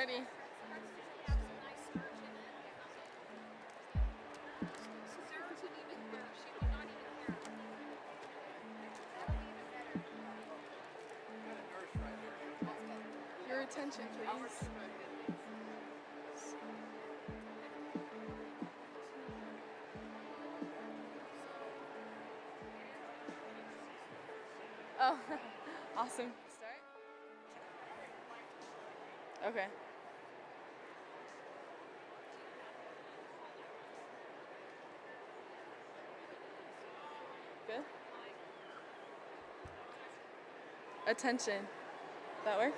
Ready. Your attention, please. Oh, awesome. Start. Okay. Good. Attention. That work?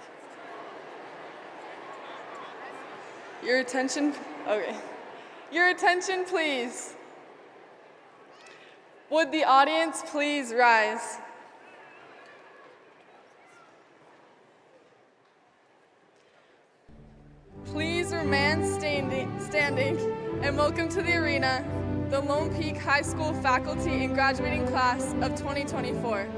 Your attention. Okay. Your attention, please. Would the audience please rise? Please remain standing and welcome to the arena the Lone Peak High School faculty and graduating class of 2024.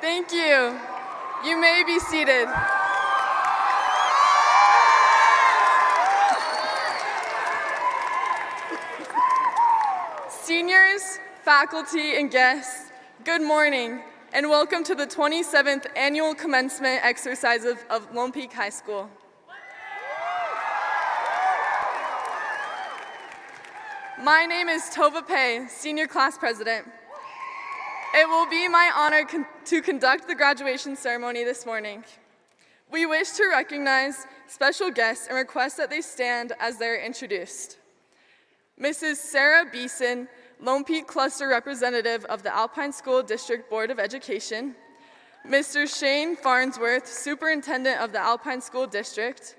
Thank you. You may be seated. Seniors, faculty, and guests, good morning, and welcome to the 27th Annual Commencement Exercises of Lone Peak High School. My name is Tova Pei, Senior Class President. It will be my honor to conduct the graduation ceremony this morning. We wish to recognize special guests and request that they stand as they are introduced. Mrs. Sarah Beeson, Lone Peak Cluster Representative of the Alpine School District Board of Education. Mr. Shane Farnsworth, Superintendent of the Alpine School District.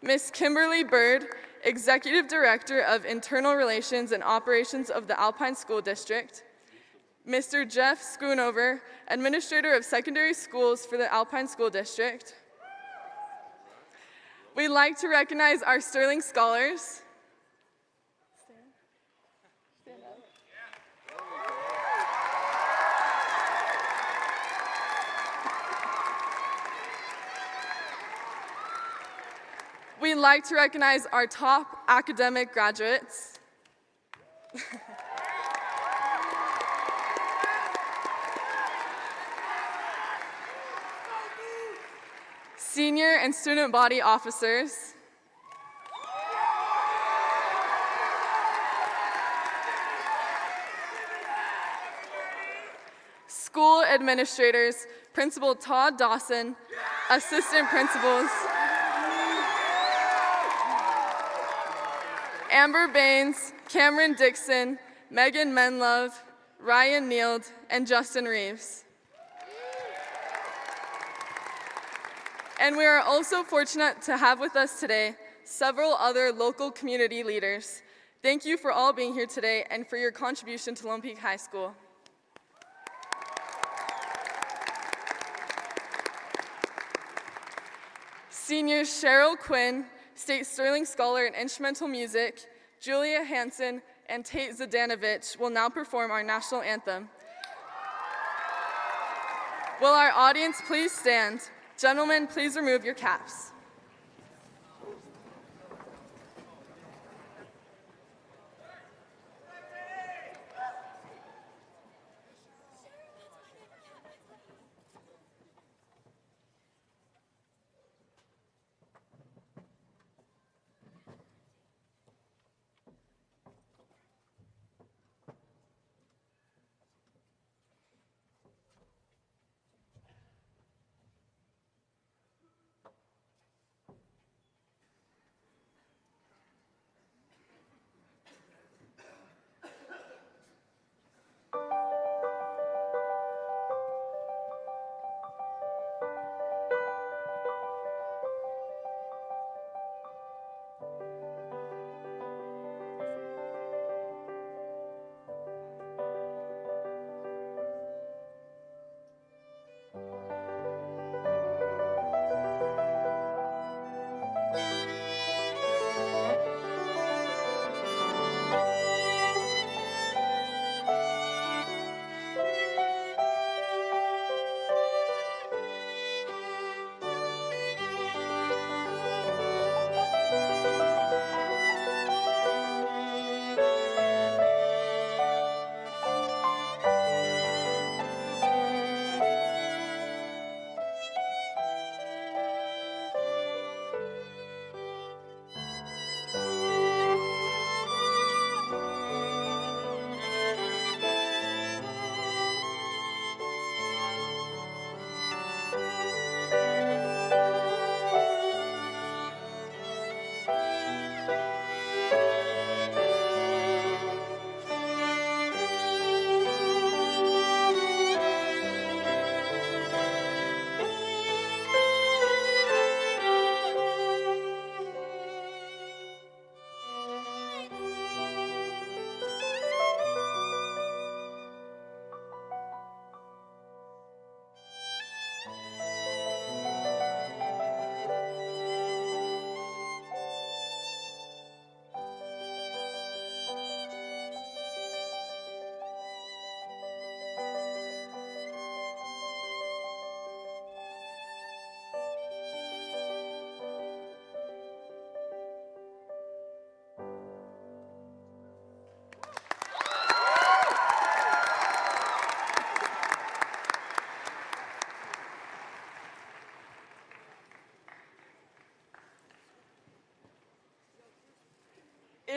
Ms. Kimberly Bird, Executive Director of Internal Relations and Operations of the Alpine School District. Mr. Jeff Schoonover, Administrator of Secondary Schools for the Alpine School District. We'd like to recognize our Sterling Scholars. We'd like to recognize our top academic graduates. Senior and student body officers. School administrators, Principal Todd Dawson, assistant principals, Amber Baines, Cameron Dixon, Megan Menlove, Ryan Neild, and Justin Reeves. And we are also fortunate to have with us today several other local community leaders. Thank you for all being here today and for your contribution to Lone Peak High School. Seniors Cheryl Quinn, State Sterling Scholar in Instrumental Music, Julia Hansen, and Tate Zadanovich will now perform our national anthem. Will our audience please stand? Gentlemen, please remove your caps.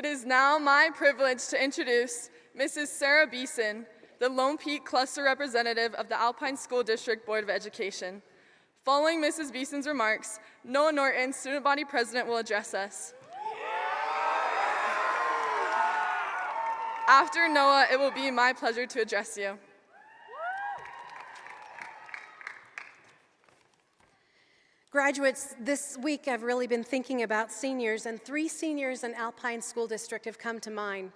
It is now my privilege to introduce Mrs. Sarah Beeson, the Lone Peak Cluster Representative of the Alpine School District Board of Education. Following Mrs. Beeson's remarks, Noah Norton, Student Body President, will address us. After Noah, it will be my pleasure to address you. Graduates, this week I've really been thinking about seniors, and 3 seniors in Alpine School District have come to mind.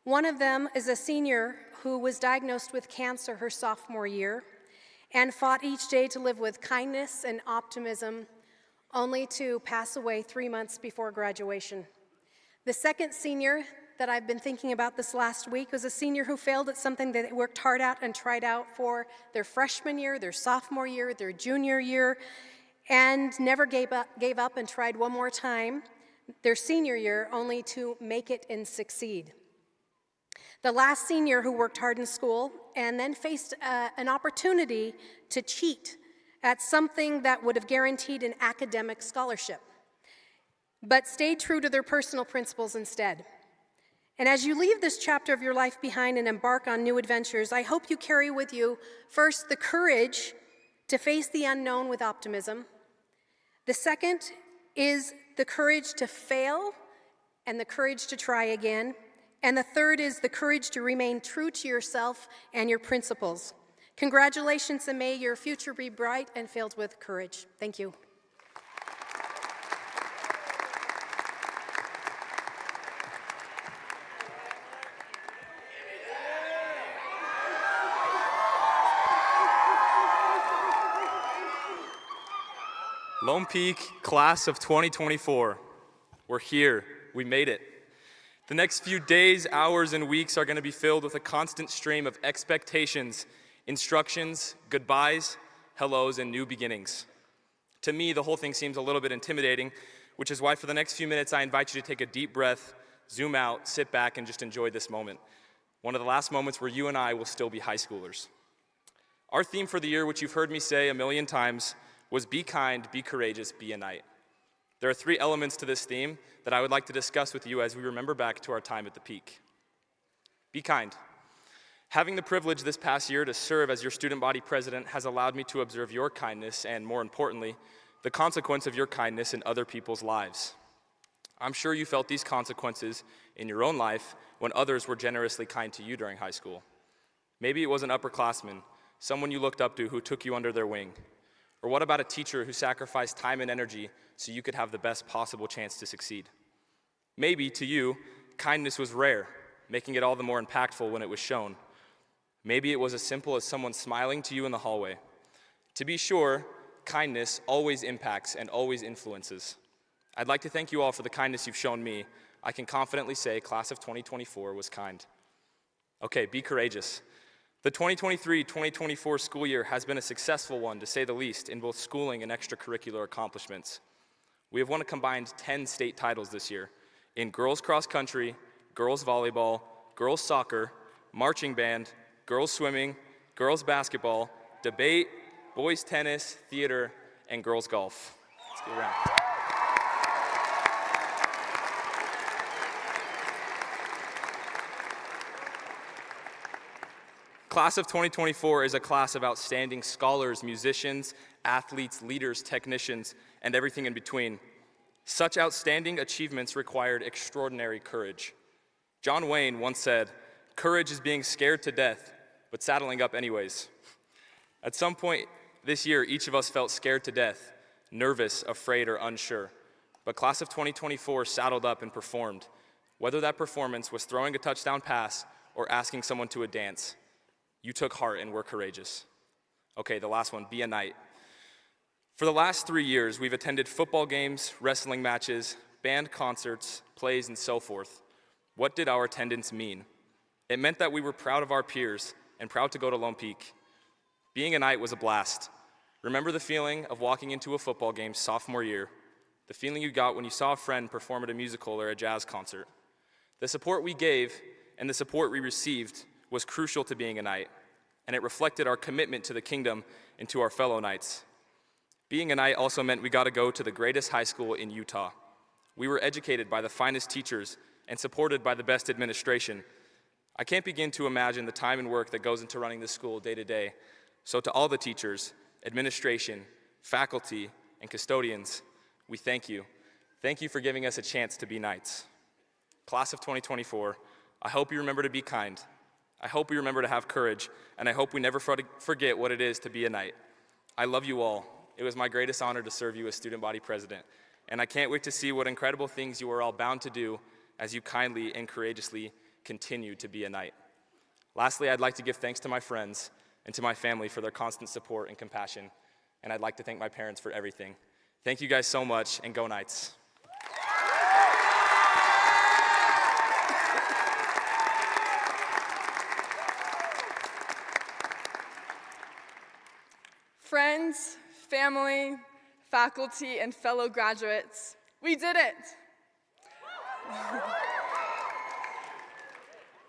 One of them is a senior who was diagnosed with cancer her sophomore year and fought each day to live with kindness and optimism, only to pass away 3 months before graduation. The second senior that I've been thinking about this last week was a senior who failed at something that they worked hard at and tried out for their freshman year, their sophomore year, their junior year, and never gave up and tried one more time their senior year, only to make it and succeed. The last senior who worked hard in school and then faced an opportunity to cheat at something that would have guaranteed an academic scholarship, but stayed true to their personal principles instead. And as you leave this chapter of your life behind and embark on new adventures, I hope you carry with you, first, the courage to face the unknown with optimism. The second is the courage to fail and the courage to try again. And the third is the courage to remain true to yourself and your principles. Congratulations, and may your future be bright and filled with courage. Thank you. Lone Peak, class of 2024. We're here. We made it. The next few days, hours, and weeks are going to be filled with a constant stream of expectations, instructions, goodbyes, hellos, and new beginnings. To me, the whole thing seems a little bit intimidating, which is why for the next few minutes, I invite you to take a deep breath, zoom out, sit back, and just enjoy this moment. One of the last moments where you and I will still be high schoolers. Our theme for the year, which you've heard me say a million times, was be kind, be courageous, be a knight. There are 3 elements to this theme that I would like to discuss with you as we remember back to our time at the Peak. Be kind. Having the privilege this past year to serve as your student body president has allowed me to observe your kindness and, more importantly, the consequence of your kindness in other people's lives. I'm sure you felt these consequences in your own life when others were generously kind to you during high school. Maybe it was an upperclassman, someone you looked up to who took you under their wing. Or what about a teacher who sacrificed time and energy so you could have the best possible chance to succeed? Maybe, to you, kindness was rare, making it all the more impactful when it was shown. Maybe it was as simple as someone smiling to you in the hallway. To be sure, kindness always impacts and always influences. I'd like to thank you all for the kindness you've shown me. I can confidently say class of 2024 was kind. Okay, be courageous. The 2023-2024 school year has been a successful one, to say the least, in both schooling and extracurricular accomplishments. We have won a combined 10 state titles this year in girls cross country, girls volleyball, girls soccer, marching band, girls swimming, girls basketball, debate, boys tennis, theater, and girls golf. Let's get around. Class of 2024 is a class of outstanding scholars, musicians, athletes, leaders, technicians, and everything in between. Such outstanding achievements required extraordinary courage. John Wayne once said, "Courage is being scared to death, but saddling up anyways." At some point this year, each of us felt scared to death, nervous, afraid, or unsure. But class of 2024 saddled up and performed, whether that performance was throwing a touchdown pass or asking someone to a dance. You took heart and were courageous. Okay, the last one, be a knight. For the last 3 years, we've attended football games, wrestling matches, band concerts, plays, and so forth. What did our attendance mean? It meant that we were proud of our peers and proud to go to Lone Peak. Being a knight was a blast. Remember the feeling of walking into a football game sophomore year, the feeling you got when you saw a friend perform at a musical or a jazz concert. The support we gave and the support we received was crucial to being a knight, and it reflected our commitment to the kingdom and to our fellow knights. Being a knight also meant we got to go to the greatest high school in Utah. We were educated by the finest teachers and supported by the best administration. I can't begin to imagine the time and work that goes into running this school day to day. So to all the teachers, administration, faculty, and custodians, we thank you. Thank you for giving us a chance to be knights. Class of 2024, I hope you remember to be kind. I hope we remember to have courage, and I hope we never forget what it is to be a knight. I love you all. It was my greatest honor to serve you as student body president, and I can't wait to see what incredible things you are all bound to do as you kindly and courageously continue to be a knight. Lastly, I'd like to give thanks to my friends and to my family for their constant support and compassion, and I'd like to thank my parents for everything. Thank you guys so much, and go Knights. Friends, family, faculty, and fellow graduates, we did it!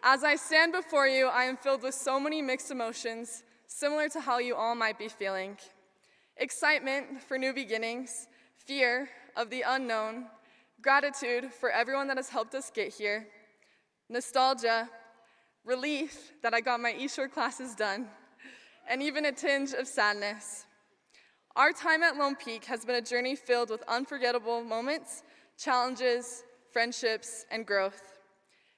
As I stand before you, I am filled with so many mixed emotions, similar to how you all might be feeling. Excitement for new beginnings, fear of the unknown, gratitude for everyone that has helped us get here, nostalgia, relief that I got my eShort classes done, and even a tinge of sadness. Our time at Lone Peak has been a journey filled with unforgettable moments, challenges, friendships, and growth.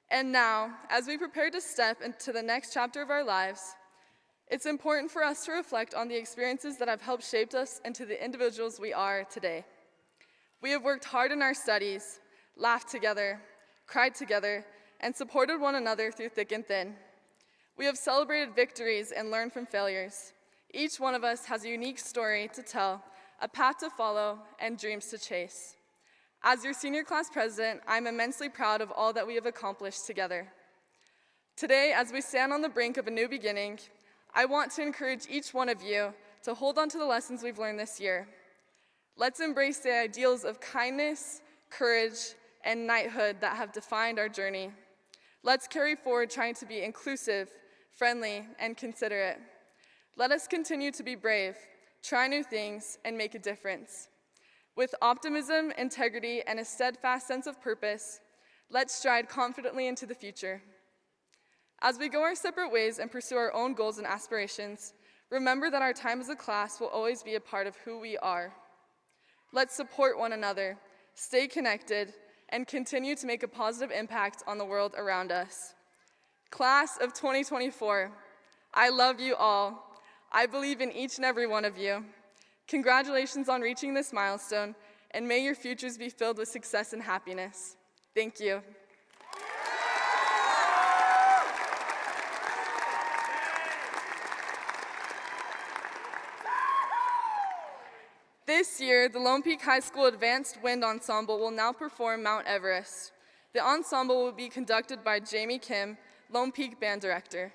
And now, as we prepare to step into the next chapter of our lives, it's important for us to reflect on the experiences that have helped shape us into the individuals we are today. We have worked hard in our studies, laughed together, cried together, and supported one another through thick and thin. We have celebrated victories and learned from failures. Each one of us has a unique story to tell, a path to follow, and dreams to chase. As your senior class president, I'm immensely proud of all that we have accomplished together. Today, as we stand on the brink of a new beginning, I want to encourage each one of you to hold on to the lessons we've learned this year. Let's embrace the ideals of kindness, courage, and knighthood that have defined our journey. Let's carry forward trying to be inclusive, friendly, and considerate. Let us continue to be brave, try new things, and make a difference. With optimism, integrity, and a steadfast sense of purpose, let's stride confidently into the future. As we go our separate ways and pursue our own goals and aspirations, remember that our time as a class will always be a part of who we are. Let's support one another, stay connected, and continue to make a positive impact on the world around us. Class of 2024, I love you all. I believe in each and every one of you. Congratulations on reaching this milestone, and may your futures be filled with success and happiness. Thank you. This year, the Lone Peak High School Advanced Wind Ensemble will now perform Mount Everest. The ensemble will be conducted by Jamie Kim, Lone Peak Band Director.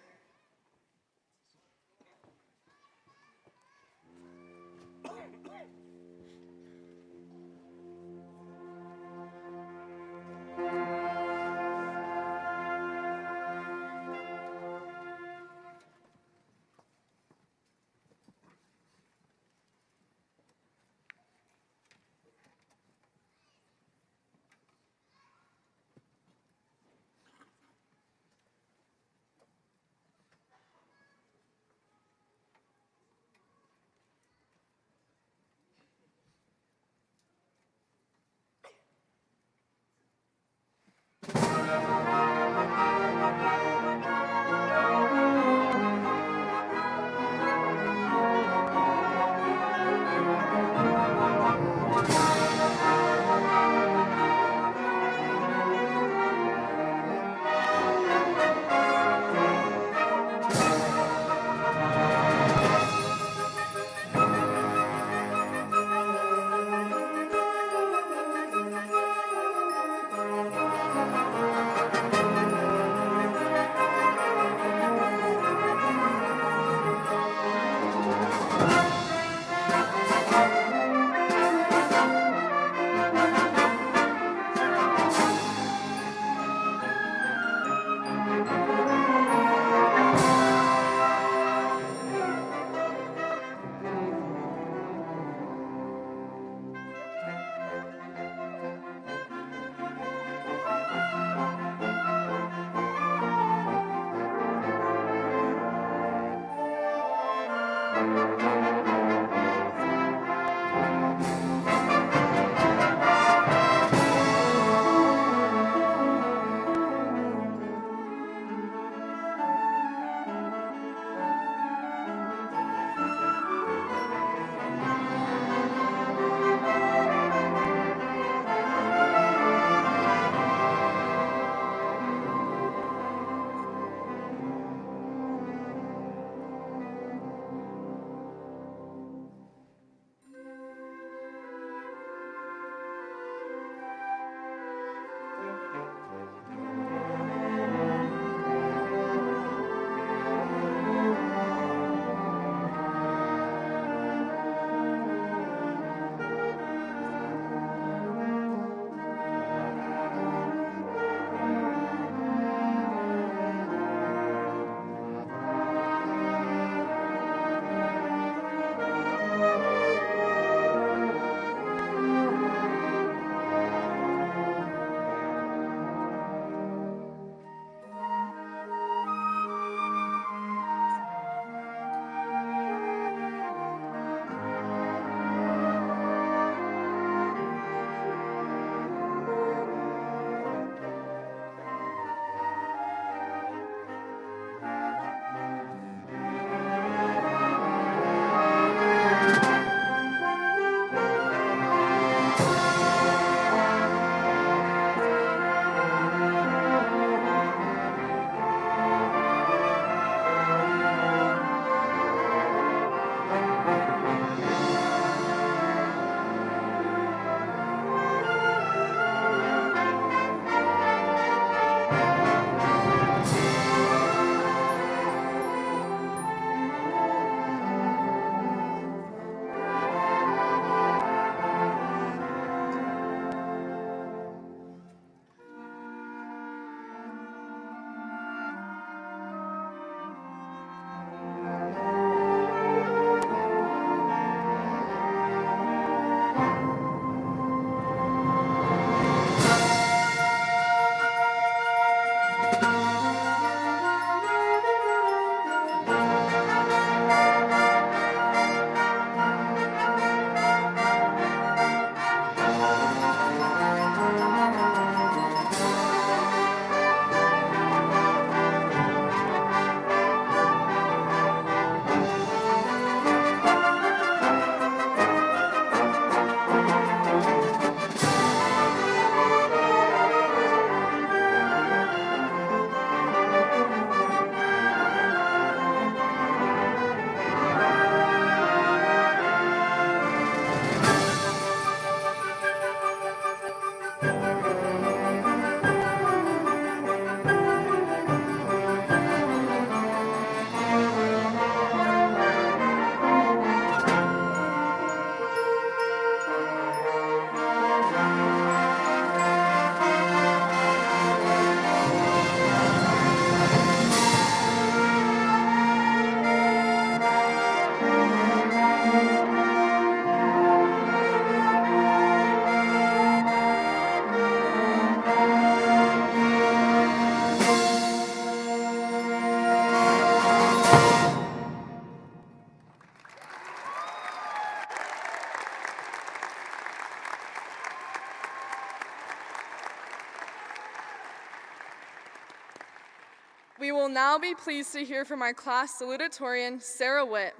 We will now be pleased to hear from our class salutatorian, Sarah Witt.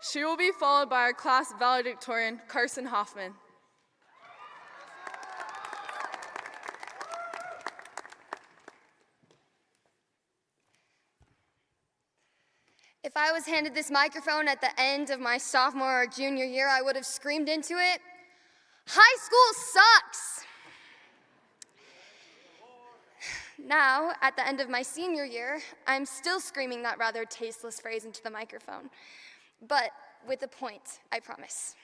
She will be followed by our class valedictorian, Carson Hoffman. If I was handed this microphone at the end of my sophomore or junior year, I would have screamed into it, "High school sucks!" Now, at the end of my senior year, I'm still screaming that rather tasteless phrase into the microphone, but with a point, I promise.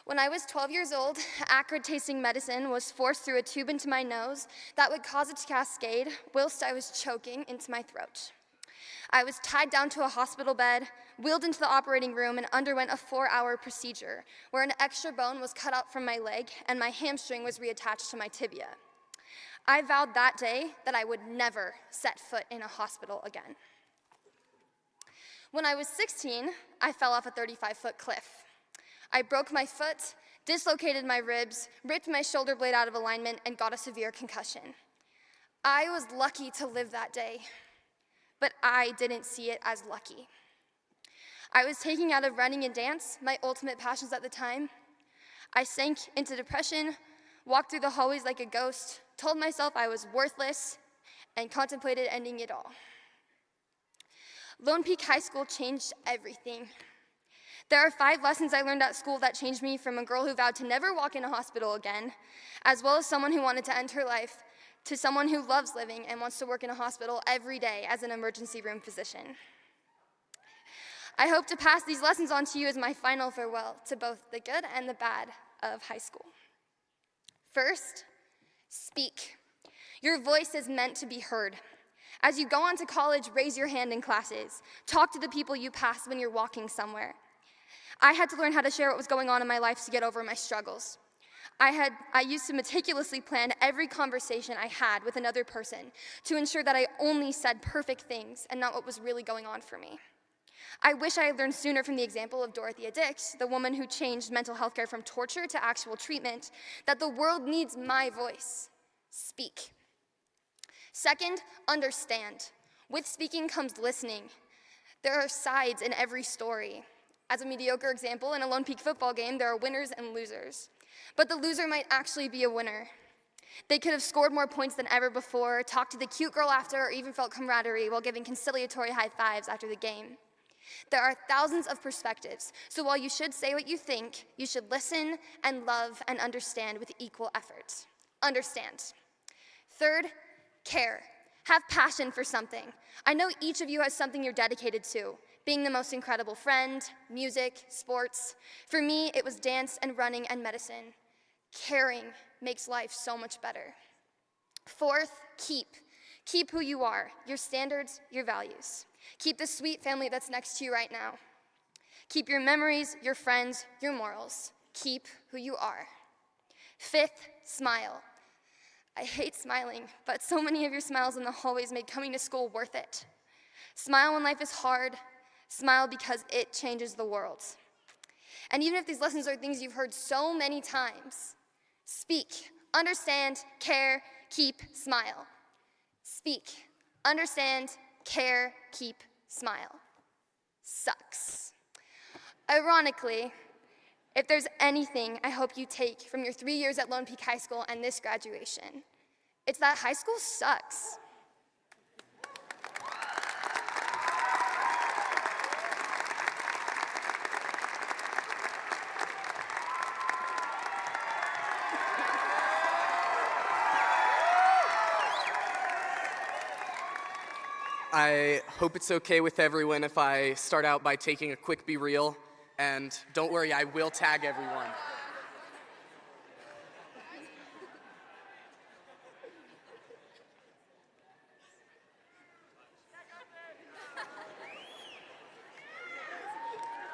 When I was 12 years old, acrid-tasting medicine was forced through a tube into my nose that would cause it to cascade whilst I was choking into my throat. I was tied down to a hospital bed, wheeled into the operating room, and underwent a 4-hour procedure where an extra bone was cut out from my leg and my hamstring was reattached to my tibia. I vowed that day that I would never set foot in a hospital again. When I was 16, I fell off a 35-foot cliff. I broke my foot, dislocated my ribs, ripped my shoulder blade out of alignment, and got a severe concussion. I was lucky to live that day, but I didn't see it as lucky. I was taken out of running and dance, my ultimate passions at the time. I sank into depression, walked through the hallways like a ghost, told myself I was worthless, and contemplated ending it all. Lone Peak High School changed everything. There are 5 lessons I learned at school that changed me from a girl who vowed to never walk in a hospital again, as well as someone who wanted to end her life, to someone who loves living and wants to work in a hospital every day as an emergency room physician. I hope to pass these lessons on to you as my final farewell to both the good and the bad of high school. First, speak. Your voice is meant to be heard. As you go on to college, raise your hand in classes. Talk to the people you pass when you're walking somewhere. I had to learn how to share what was going on in my life to get over my struggles. I used to meticulously plan every conversation I had with another person to ensure that I only said perfect things and not what was really going on for me. I wish I had learned sooner from the example of Dorothea Dix, the woman who changed mental health care from torture to actual treatment, that the world needs my voice. Speak. Second, understand. With speaking comes listening. There are sides in every story. As a mediocre example, in a Lone Peak football game, there are winners and losers. But the loser might actually be a winner. They could have scored more points than ever before, talked to the cute girl after, or even felt camaraderie while giving conciliatory high fives after the game. There are thousands of perspectives, so while you should say what you think, you should listen and love and understand with equal effort. Understand. Third, care. Have passion for something. I know each of you has something you're dedicated to, being the most incredible friend, music, sports. For me, it was dance and running and medicine. Caring makes life so much better. Fourth, keep. Keep who you are, your standards, your values. Keep the sweet family that's next to you right now. Keep your memories, your friends, your morals. Keep who you are. Fifth, smile. I hate smiling, but so many of your smiles in the hallways made coming to school worth it. Smile when life is hard. Smile because it changes the world. And even if these lessons are things you've heard so many times, speak, understand, care, keep, smile. Speak, understand, care, keep, smile. Sucks. Ironically, if there's anything I hope you take from your 3 years at Lone Peak High School and this graduation, it's that high school sucks. I hope it's okay with everyone if I start out by taking a quick be real, and don't worry, I will tag everyone.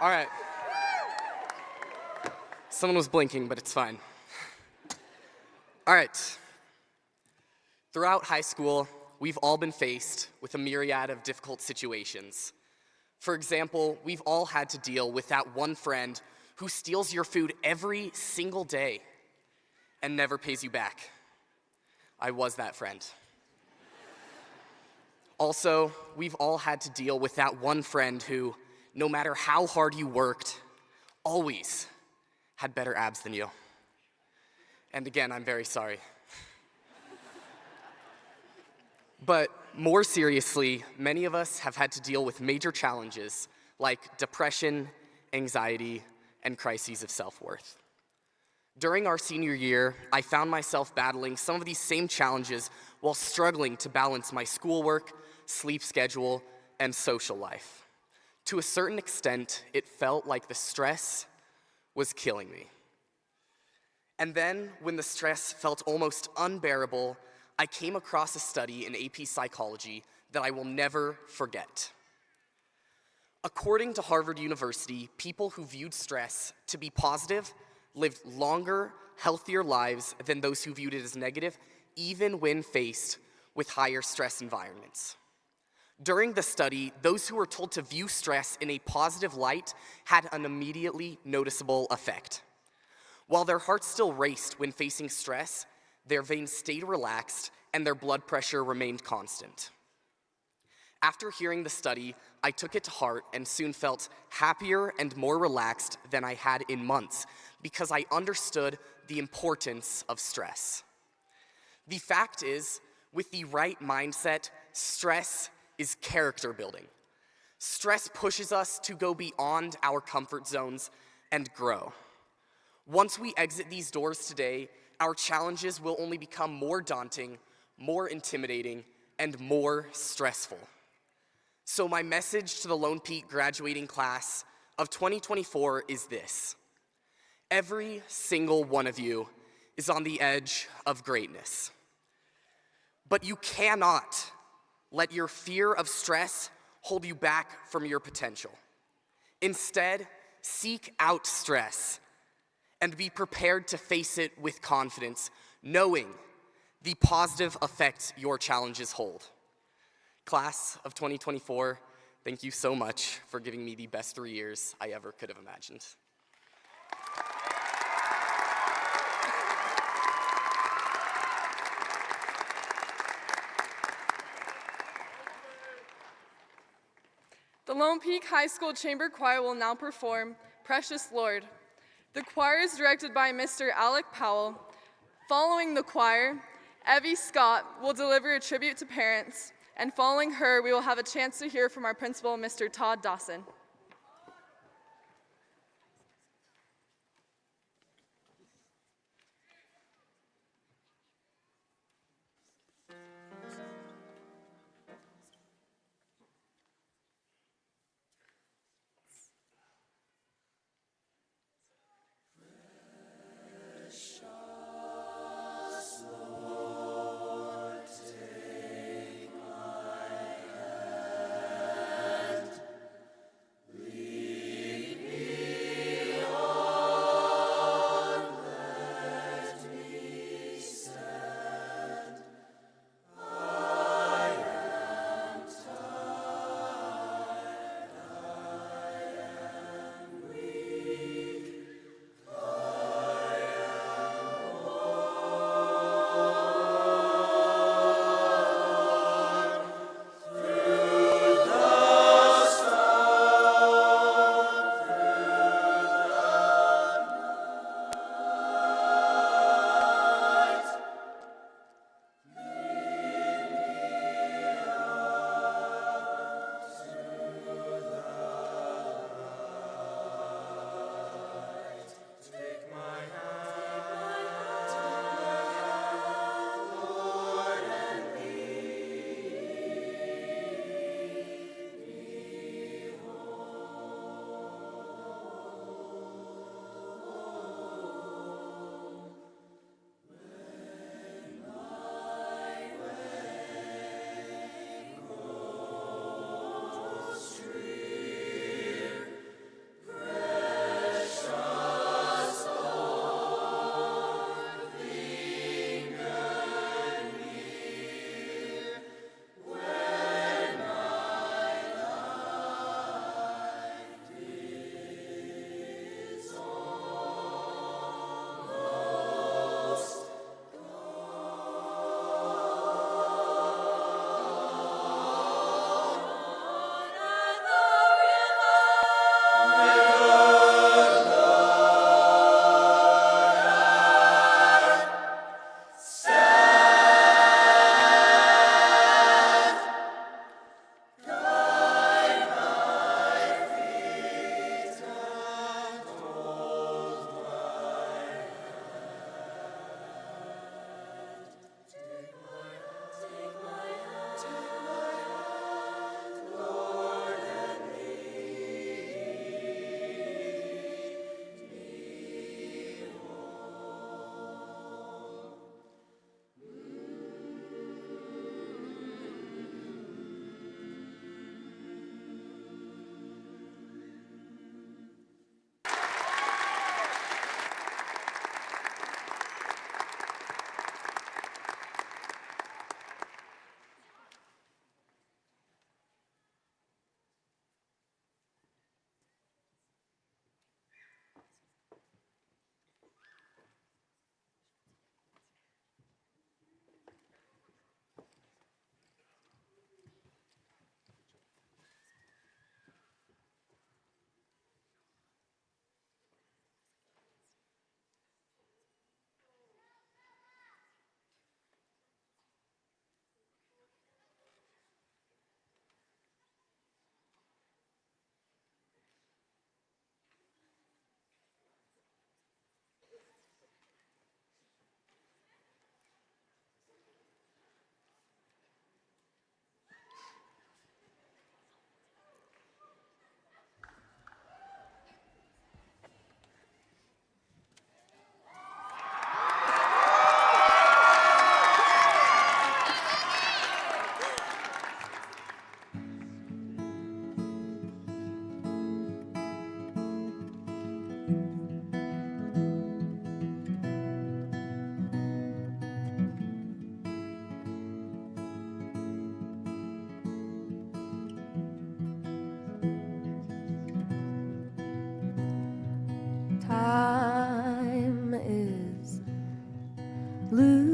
All right. Someone was blinking, but it's fine. All right. Throughout high school, we've all been faced with a myriad of difficult situations. For example, we've all had to deal with that one friend who steals your food every single day and never pays you back. I was that friend. Also, we've all had to deal with that one friend who, no matter how hard you worked, always had better abs than you. And again, I'm very sorry. But more seriously, many of us have had to deal with major challenges like depression, anxiety, and crises of self-worth. During our senior year, I found myself battling some of these same challenges while struggling to balance my schoolwork, sleep schedule, and social life. To a certain extent, it felt like the stress was killing me. And then, when the stress felt almost unbearable, I came across a study in AP Psychology that I will never forget. According to Harvard University, people who viewed stress to be positive lived longer, healthier lives than those who viewed it as negative, even when faced with higher stress environments. During the study, those who were told to view stress in a positive light had an immediately noticeable effect. While their hearts still raced when facing stress, their veins stayed relaxed and their blood pressure remained constant. After hearing the study, I took it to heart and soon felt happier and more relaxed than I had in months because I understood the importance of stress. The fact is, with the right mindset, stress is character building. Stress pushes us to go beyond our comfort zones and grow. Once we exit these doors today, our challenges will only become more daunting, more intimidating, and more stressful. So my message to the Lone Peak graduating class of 2024 is this: every single one of you is on the edge of greatness. But you cannot let your fear of stress hold you back from your potential. Instead, seek out stress and be prepared to face it with confidence, knowing the positive effects your challenges hold. Class of 2024, thank you so much for giving me the best 3 years I ever could have imagined. The Lone Peak High School Chamber Choir will now perform Precious Lord. The choir is directed by Mr. Alec Powell. Following the choir, Evie Scott will deliver a tribute to parents, and following her, we will have a chance to hear from our principal, Mr. Todd Dawson.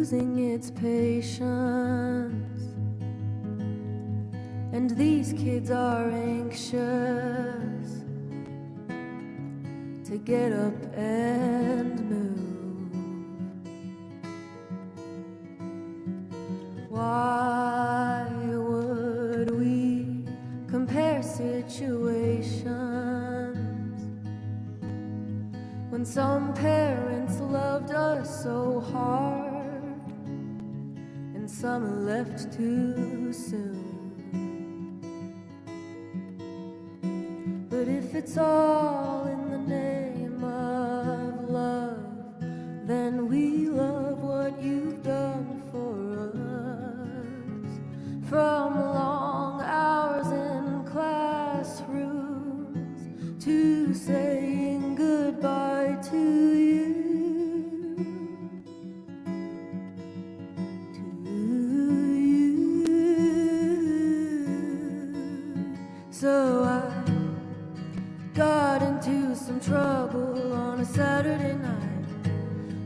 losing its patience, and these kids are anxious to get up and move. Why would we compare situations when some parents loved us so hard and some left too soon? But if it's all in the name of love, then we love what you've done for us. From long hours in classrooms to saying goodbye to you. So I got into some trouble on a Saturday night.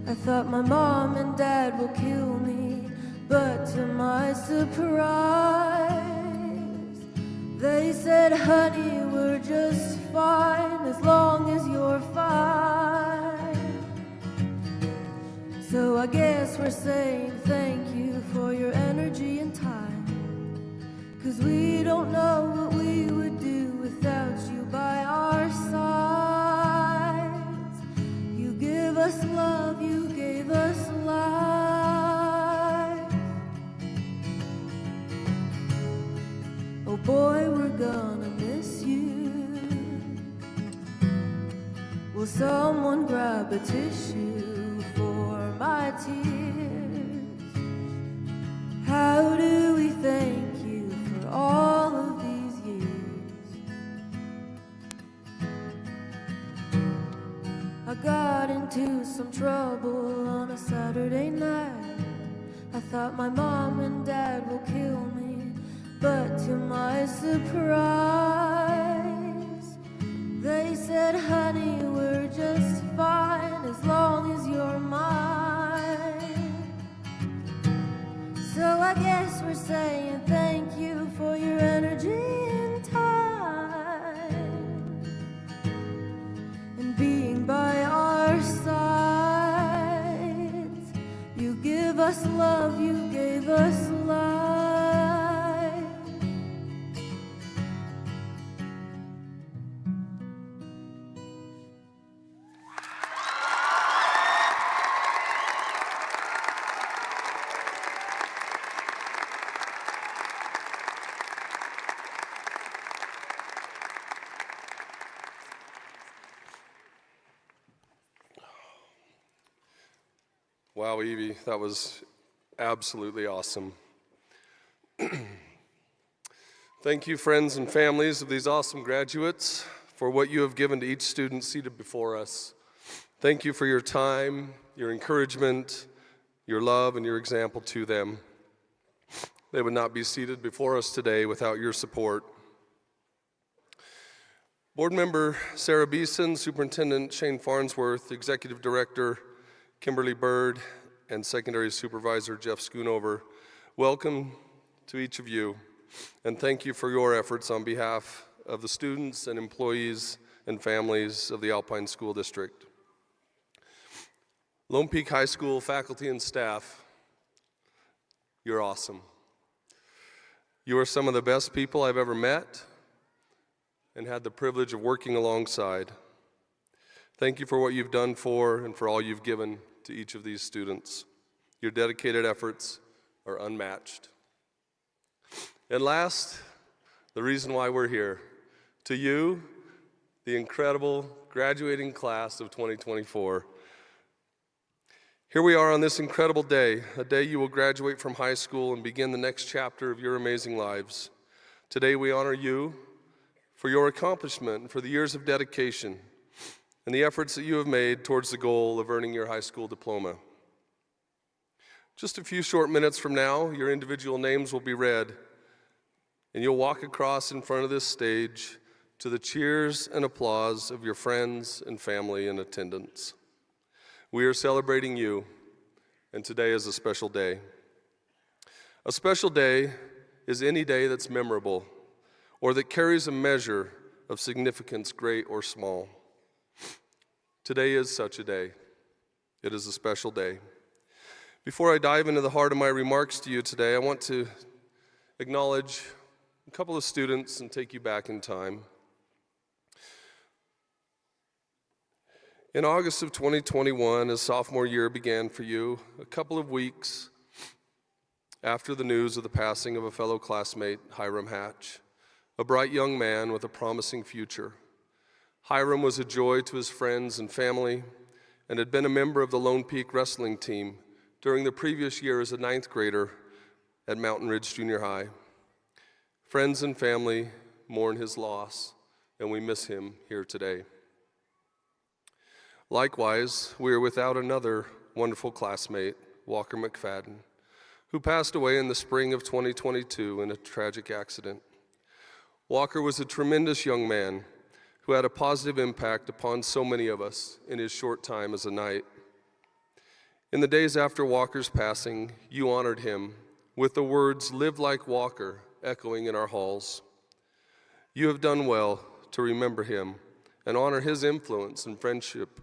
I thought my mom and dad will kill me, but to my surprise, they said, honey, we're just fine as long as you're fine. So I guess we're saying thank you for your energy and time, 'cause we don't know what we would do without you by our sides. You give us love, you gave us life. Oh boy, we're gonna miss you. Will someone grab a tissue for my tears? How do we thank you for all of these years? I got into some trouble on a Saturday night. I thought my mom and dad will kill me, but to my surprise, they said, honey, we're just fine as long as you're mine. So I guess we're saying thank you for your energy and time, and being by our sides. You give us love, you gave us life. Wow, Evie, that was absolutely awesome. Thank you, friends and families of these awesome graduates, for what you have given to each student seated before us. Thank you for your time, your encouragement, your love, and your example to them. They would not be seated before us today without your support. Board Member Sarah Beeson, Superintendent Shane Farnsworth, Executive Director Kimberly Bird, and Secondary Supervisor Jeff Schoonover, welcome to each of you, and thank you for your efforts on behalf of the students and employees and families of the Alpine School District. Lone Peak High School faculty and staff, you're awesome. You are some of the best people I've ever met and had the privilege of working alongside. Thank you for what you've done for and for all you've given to each of these students. Your dedicated efforts are unmatched. And last, the reason why we're here. To you, the incredible graduating class of 2024. Here we are on this incredible day, a day you will graduate from high school and begin the next chapter of your amazing lives. Today we honor you for your accomplishment and for the years of dedication and the efforts that you have made towards the goal of earning your high school diploma. Just a few short minutes from now, your individual names will be read, and you'll walk across in front of this stage to the cheers and applause of your friends and family in attendance. We are celebrating you and today is a special day. A special day is any day that's memorable or that carries a measure of significance, great or small. Today is such a day. It is a special day. Before I dive into the heart of my remarks to you today, I want to acknowledge a couple of students and take you back in time. In August of 2021, as sophomore year began for you, a couple of weeks after the news of the passing of a fellow classmate, Hiram Hatch, a bright young man with a promising future. Hiram was a joy to his friends and family and had been a member of the Lone Peak wrestling team during the previous year as a 9th grader at Mountain Ridge Junior High. Friends and family mourn his loss, and we miss him here today. Likewise, we are without another wonderful classmate, Walker McFadden, who passed away in the spring of 2022 in a tragic accident. Walker was a tremendous young man who had a positive impact upon so many of us in his short time as a knight. In the days after Walker's passing, you honored him with the words, "Live like Walker," echoing in our halls. You have done well to remember him and honor his influence and friendship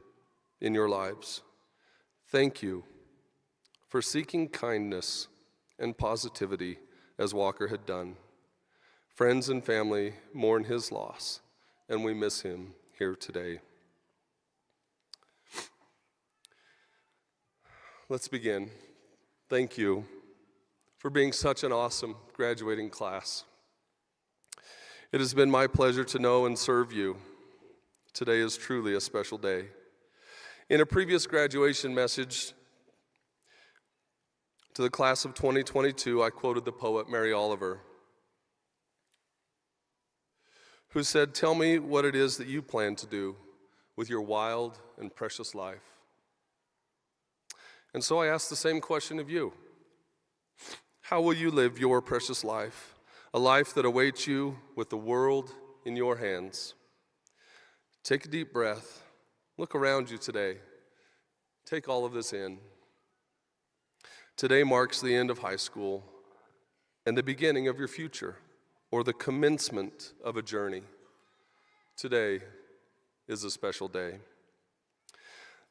in your lives. Thank you for seeking kindness and positivity as Walker had done. Friends and family mourn his loss, and we miss him here today. Let's begin. Thank you for being such an awesome graduating class. It has been my pleasure to know and serve you. Today is truly a special day. In a previous graduation message to the class of 2022, I quoted the poet Mary Oliver, who said, "Tell me what it is that you plan to do with your wild and precious life." And so I ask the same question of you. How will you live your precious life, a life that awaits you with the world in your hands? Take a deep breath. Look around you today. Take all of this in. Today marks the end of high school and the beginning of your future, or the commencement of a journey. Today is a special day.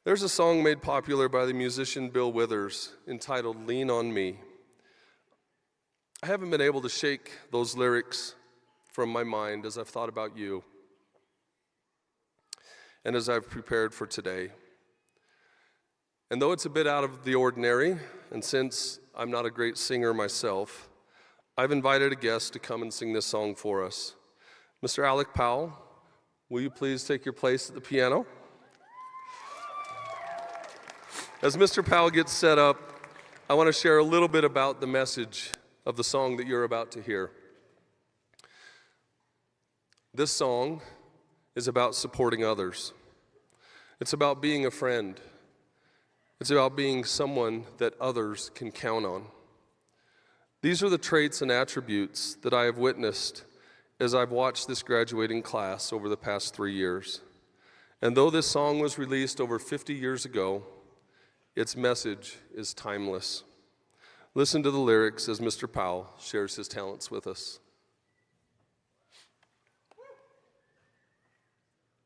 There's a song made popular by the musician Bill Withers entitled "Lean on Me." I haven't been able to shake those lyrics from my mind as I've thought about you and as I've prepared for today. And though it's a bit out of the ordinary, and since I'm not a great singer myself, I've invited a guest to come and sing this song for us. Mr. Alec Powell, will you please take your place at the piano? As Mr. Powell gets set up, I want to share a little bit about the message of the song that you're about to hear. This song is about supporting others. It's about being a friend. It's about being someone that others can count on. These are the traits and attributes that I have witnessed as I've watched this graduating class over the past 3 years. And though this song was released over 50 years ago, its message is timeless. Listen to the lyrics as Mr. Powell shares his talents with us.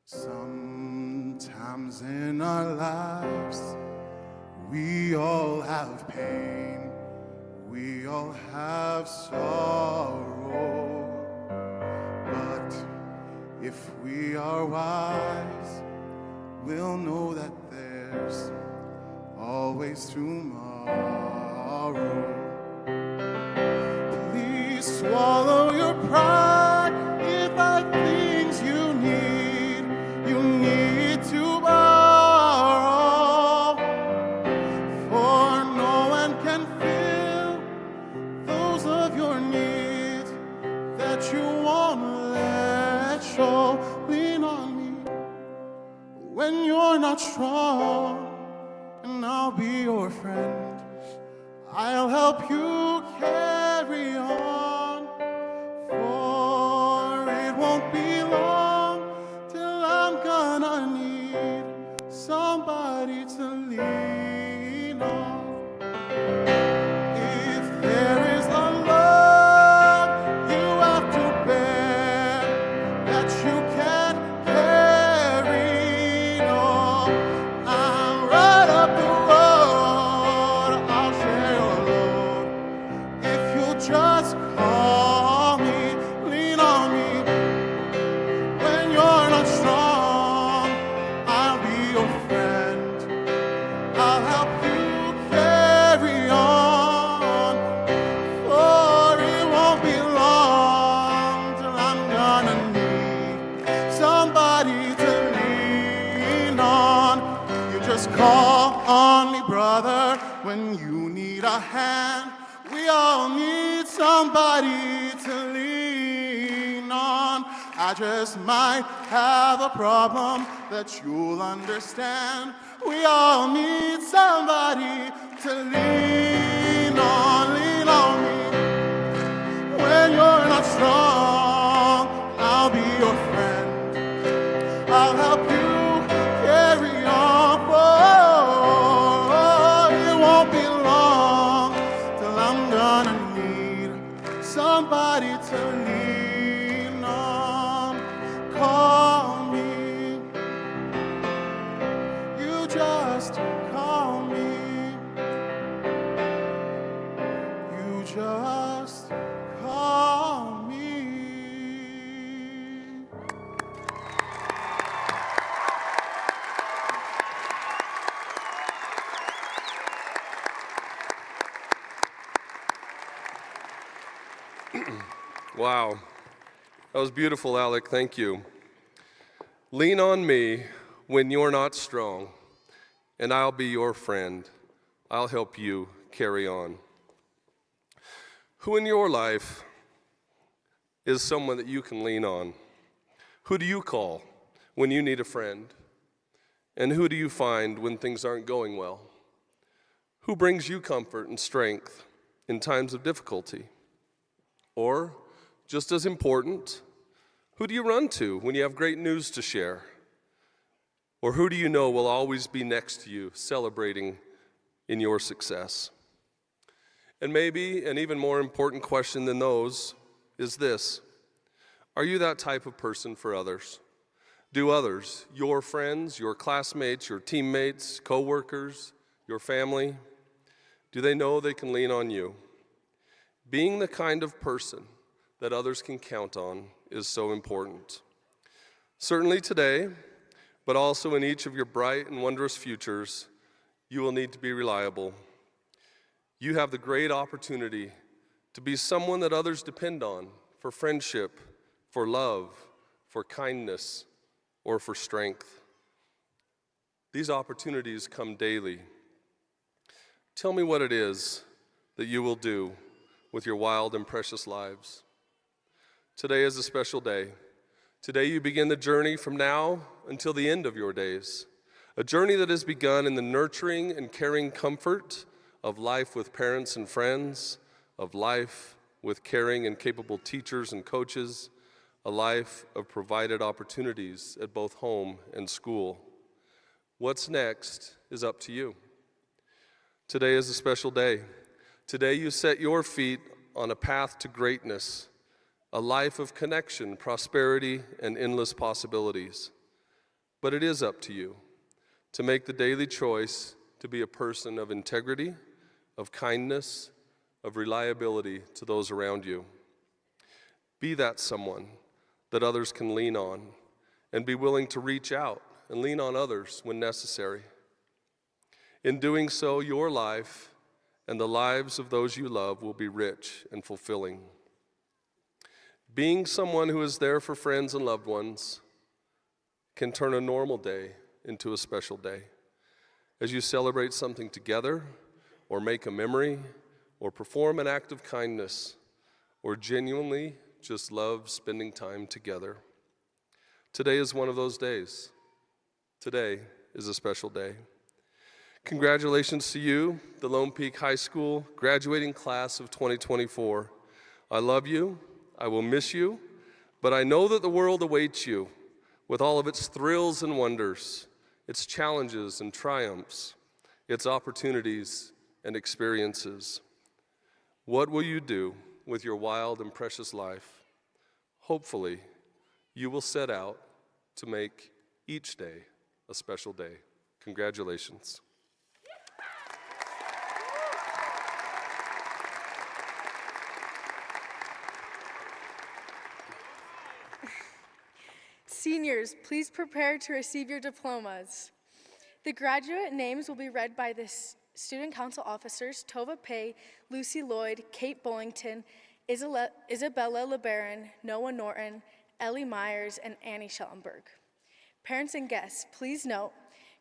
Sometimes in our lives, we all have pain, we all have sorrow, but if we are wise, we'll know that there's always tomorrow. Please swallow your pride. If I things you need to borrow, for no one can fill those of your needs that you won't let show. Lean on me when you're not strong, and I'll be your friend. I'll help you carry on, for it won't be long till I'm gonna need somebody to lean on. brother when you need a hand. We all need somebody to lean on. I just might have a problem that you'll understand. We all need somebody to lean on me. When you're not strong, I'll be your friend. I'll help you carry on. Oh, it won't be long till I'm gonna need somebody to lean on. Call me. You just call me. You just call me. Wow. That was beautiful, Alec. Thank you. Lean on me when you're not strong, and I'll be your friend. I'll help you carry on. Who in your life is someone that you can lean on? Who do you call when you need a friend? And who do you find when things aren't going well? Who brings you comfort and strength in times of difficulty? Or, just as important, who do you run to when you have great news to share? Or who do you know will always be next to you, celebrating in your success? And maybe an even more important question than those is this: are you that type of person for others? Do others, your friends, your classmates, your teammates, coworkers, your family, do they know they can lean on you? Being the kind of person that others can count on is so important. Certainly today, but also in each of your bright and wondrous futures, you will need to be reliable. You have the great opportunity to be someone that others depend on for friendship, for love, for kindness, or for strength. These opportunities come daily. Tell me what it is that you will do with your wild and precious lives. Today is a special day. Today you begin the journey from now until the end of your days, a journey that has begun in the nurturing and caring comfort of life with parents and friends, of life with caring and capable teachers and coaches, a life of provided opportunities at both home and school. What's next is up to you. Today is a special day. Today you set your feet on a path to greatness, a life of connection, prosperity, and endless possibilities. But it is up to you to make the daily choice to be a person of integrity, of kindness, of reliability to those around you. Be that someone that others can lean on, and be willing to reach out and lean on others when necessary. In doing so, your life and the lives of those you love will be rich and fulfilling. Being someone who is there for friends and loved ones can turn a normal day into a special day. As you celebrate something together, or make a memory, or perform an act of kindness, or genuinely just love spending time together. Today is one of those days. Today is a special day. Congratulations to you, the Lone Peak High School graduating class of 2024. I love you, I will miss you, but I know that the world awaits you with all of its thrills and wonders, its challenges and triumphs, its opportunities and experiences. What will you do with your wild and precious life? Hopefully, you will set out to make each day a special day. Congratulations. Seniors, please prepare to receive your diplomas. The graduate names will be read by the Student Council officers Tova Pay, Lucy Lloyd, Kate Bullington, Isabella LeBaron, Noah Norton, Ellie Myers, and Annie Schellenberg. Parents and guests, please note,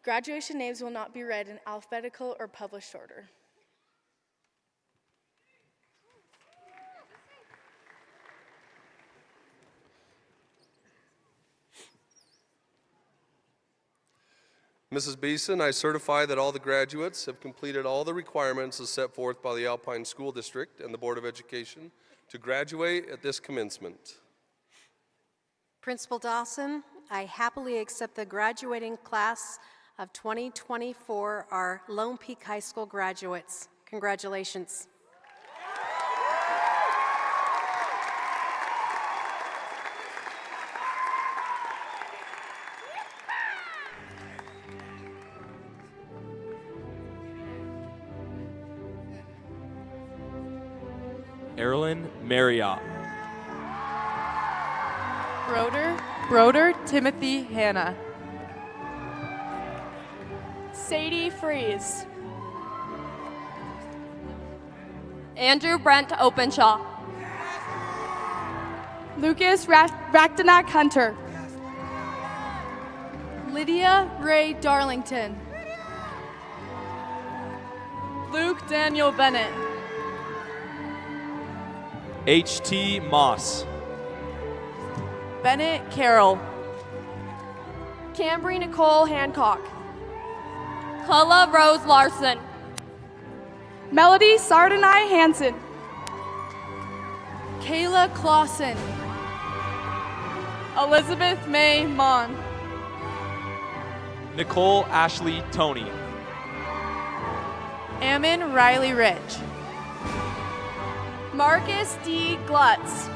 Graduation names will not be read in alphabetical or published order. Mrs. Beeson, I certify that all the graduates have completed all the requirements as set forth by the Alpine School District and the Board of Education to graduate at this commencement. Principal Dawson, I happily accept the graduating class of 2024, our Lone Peak High School graduates. Congratulations. Erilyn Marriott. Broder Timothy Hanna. Sadie Freeze. Andrew Brent Openshaw. Lucas Raktanak Hunter. Lydia Ray Darlington. Luke Daniel Bennett. H.T. Moss. Bennett Carroll. Cambry Nicole Hancock. Culla Rose Larson. Melody Sardinai Hansen. Kayla Clausen. Elizabeth May Mon. Nicole Ashley Tony. Ammon Riley Rich. Marcus D. Glutz.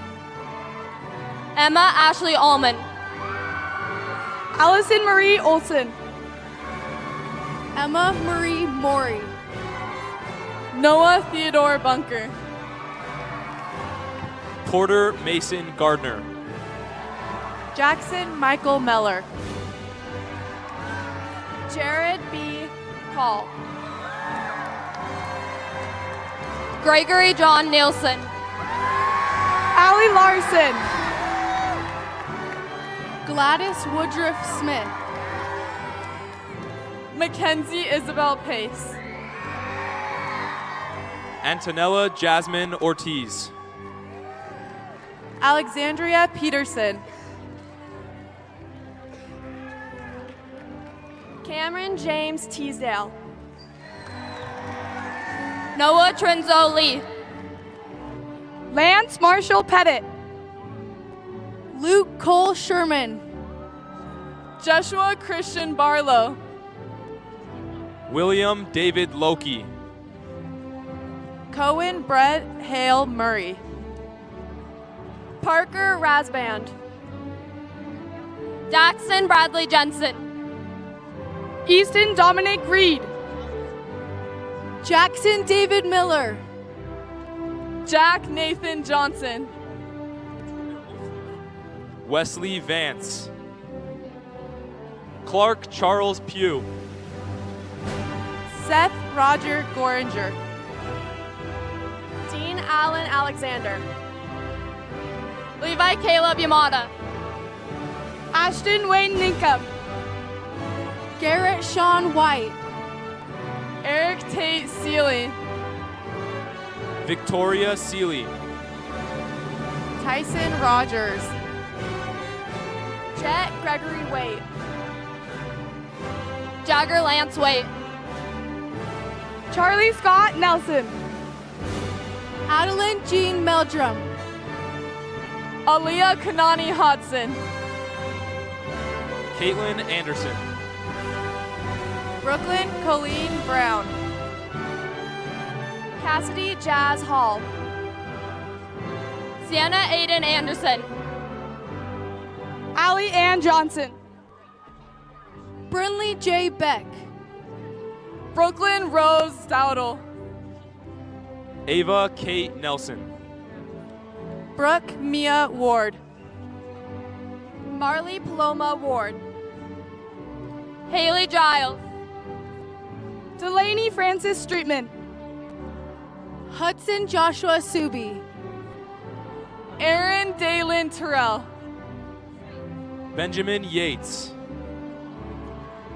Emma Ashley Allman. Allison Marie Olson. Emma Marie Maury. Noah Theodore Bunker. Porter Mason Gardner. Jackson Michael Meller. Jared B. Call. Gregory John Nielsen. Allie Larson. Gladys Woodruff Smith. Mackenzie Isabel Pace. Antonella Jasmine Ortiz. Alexandria Peterson. Cameron James Teasdale. Noah Trinzo Lee. Lance Marshall Pettit. Luke Cole Sherman. Joshua Christian Barlow. William David Loki. Cohen Brett Hale Murray. Parker Rasband. Daxton Bradley Jensen. Easton Dominic Reed. Jackson David Miller. Jack Nathan Johnson. Wesley Vance. Clark Charles Pugh. Seth Roger Goringer. Dean Allen Alexander. Levi Caleb Yamada. Ashton Wayne Ninkum. Garrett Sean White. Eric Tate Seeley. Victoria Seeley. Tyson Rogers. Jet Gregory Waite. Jagger Lance Waite. Charlie Scott Nelson. Adeline Jean Meldrum. Aaliyah Kanani Hodson. Caitlin Anderson. Brooklyn Colleen Brown. Cassidy Jazz Hall. Sienna Aiden Anderson. Allie Ann Johnson. Brinley J. Beck. Brooklyn Rose Stoutle. Ava Kate Nelson. Brooke Mia Ward. Marley Paloma Ward. Haley Giles. Delaney Francis Streetman. Hudson Joshua Subi. Aaron Dalen Terrell. Benjamin Yates.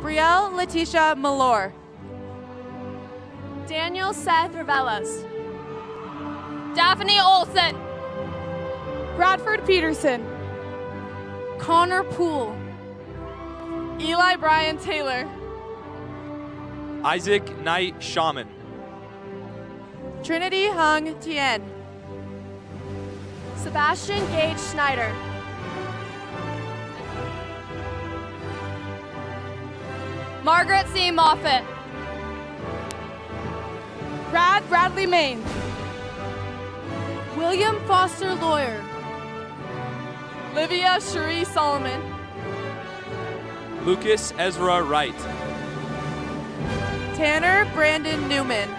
Brielle Letitia Malor. Daniel Seth Ravelas. Daphne Olson. Bradford Peterson. Connor Poole. Eli Brian Taylor. Isaac Knight Shaman. Trinity Hung Tien. Sebastian Gage Schneider. Margaret C. Moffett. Brad Bradley Main. William Foster Lawyer. Livia Cherie Solomon. Lucas Ezra Wright. Tanner Brandon Newman.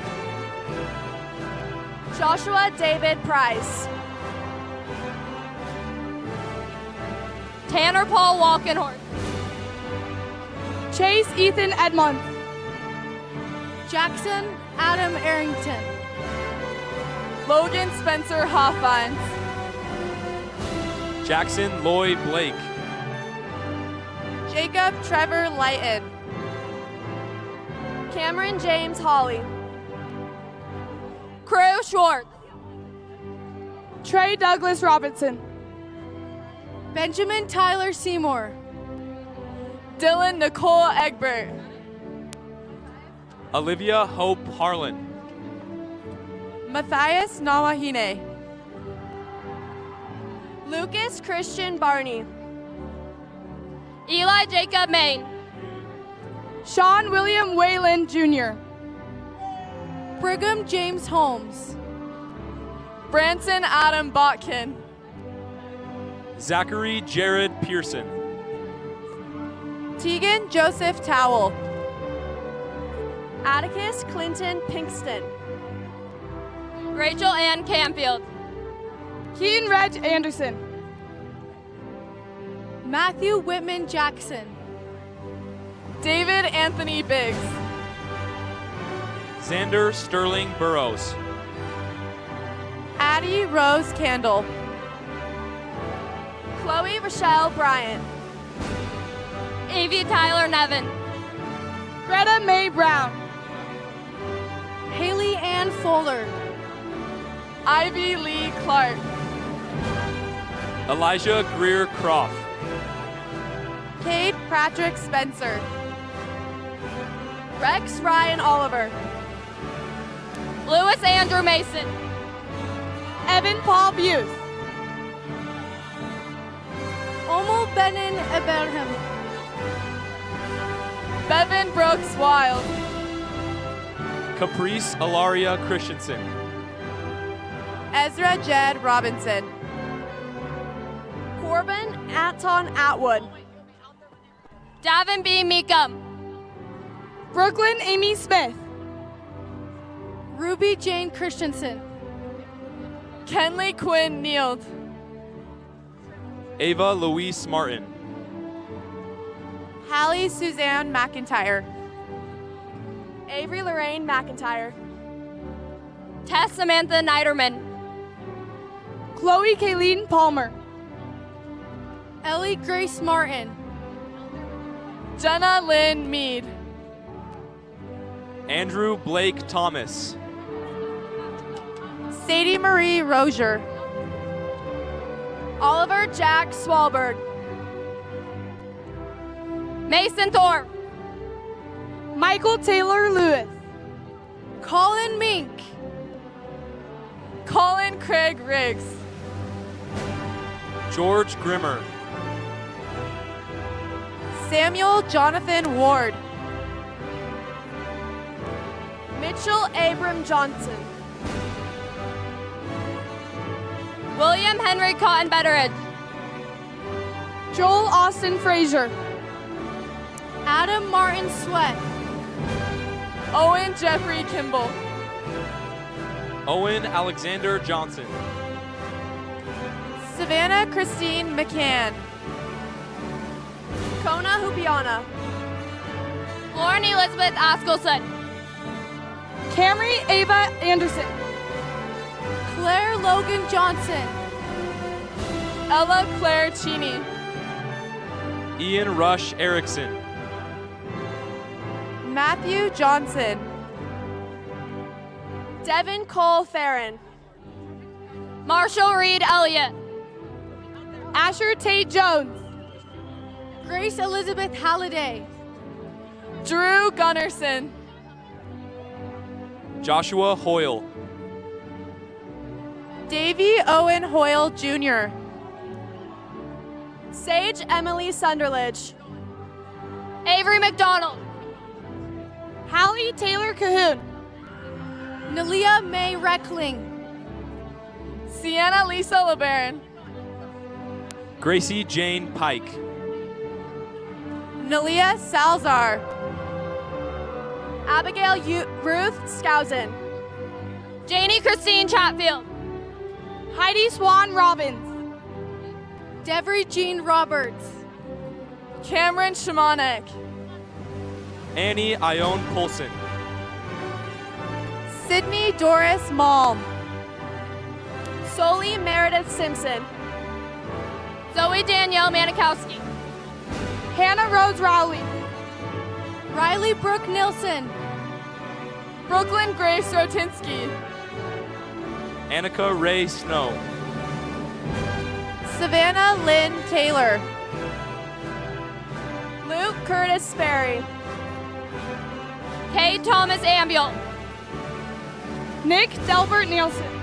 Joshua David Price. Tanner Paul Walkenhorst. Chase Ethan Edmond. Jackson Adam Arrington. Logan Spencer Hoffines. Jackson Lloyd Blake. Jacob Trevor Lighton. Cameron James Hawley. Crew Schwartz. Trey Douglas Robinson. Benjamin Tyler Seymour. Dylan Nicole Egbert. Olivia Hope Harlan. Matthias Nawahine. Lucas Christian Barney. Eli Jacob Main. Sean William Wayland Jr. Brigham James Holmes. Branson Adam Botkin. Zachary Jared Pearson. Tegan Joseph Towell. Atticus Clinton Pinkston. Rachel Ann Camfield. Keaton Reg Anderson. Matthew Whitman Jackson. David Anthony Biggs. Xander Sterling Burrows. Addie Rose Candle. Chloe Rochelle Bryant. Evie Tyler Nevin. Greta Mae Brown. Haley Ann Fuller. Ivy Lee Clark. Elijah Greer Croft. Cade Patrick Spencer. Rex Ryan Oliver. Lewis Andrew Mason. Evan Paul Buse. Omo Benin Ibrahim. Bevan Brooks Wild. Caprice Alaria Christensen. Ezra Jed Robinson. Corbin Anton Atwood. Davin B. Meekum. Brooklyn Amy Smith. Ruby Jane Christensen. Kenley Quinn Neild. Ava Louise Martin. Hallie Suzanne McIntyre. Avery Lorraine McIntyre. Tess Samantha Niederman. Chloe Kayleen Palmer. Ellie Grace Martin. Jenna Lynn Mead. Andrew Blake Thomas. Sadie Marie Rozier. Oliver Jack Swalberg. Mason Thorpe. Michael Taylor Lewis. Colin Mink. Colin Craig Riggs. George Grimmer. Samuel Jonathan Ward. Mitchell Abram Johnson. William Henry Cotton Betteridge. Joel Austin Frazier. Adam Martin Sweat. Owen Jeffrey Kimball. Owen Alexander Johnson. Savannah Christine McCann. Kona Hupiana. Lauren Elizabeth Askelson. Camry Ava Anderson. Claire Logan Johnson. Ella Claire Cheney. Ian Rush Erickson. Matthew Johnson. Devin Cole Farron. Marshall Reed Elliott. Asher Tate Jones. Grace Elizabeth Halliday. Drew Gunnerson. Joshua Hoyle. Davy Owen Hoyle Jr. Sage Emily Sunderledge. Avery McDonald. Hallie Taylor Cahoon. Nalia May Reckling. Sienna Lisa LeBaron. Gracie Jane Pike. Nalia Salzar. Abigail Ruth Skousen. Janie Christine Chatfield. Heidi Swan Robbins. Devery Jean Roberts. Cameron Shimonek. Annie Ione Polson. Sydney Doris Malm. Soli Meredith Simpson. Zoe Danielle Manikowski. Hannah Rose Rowley. Riley Brooke Nilsson. Brooklyn Grace Rotinsky. Annika Ray Snow. Savannah Lynn Taylor. Luke Curtis Sperry. Kay Thomas Ambiel. Nick Delbert Nielsen.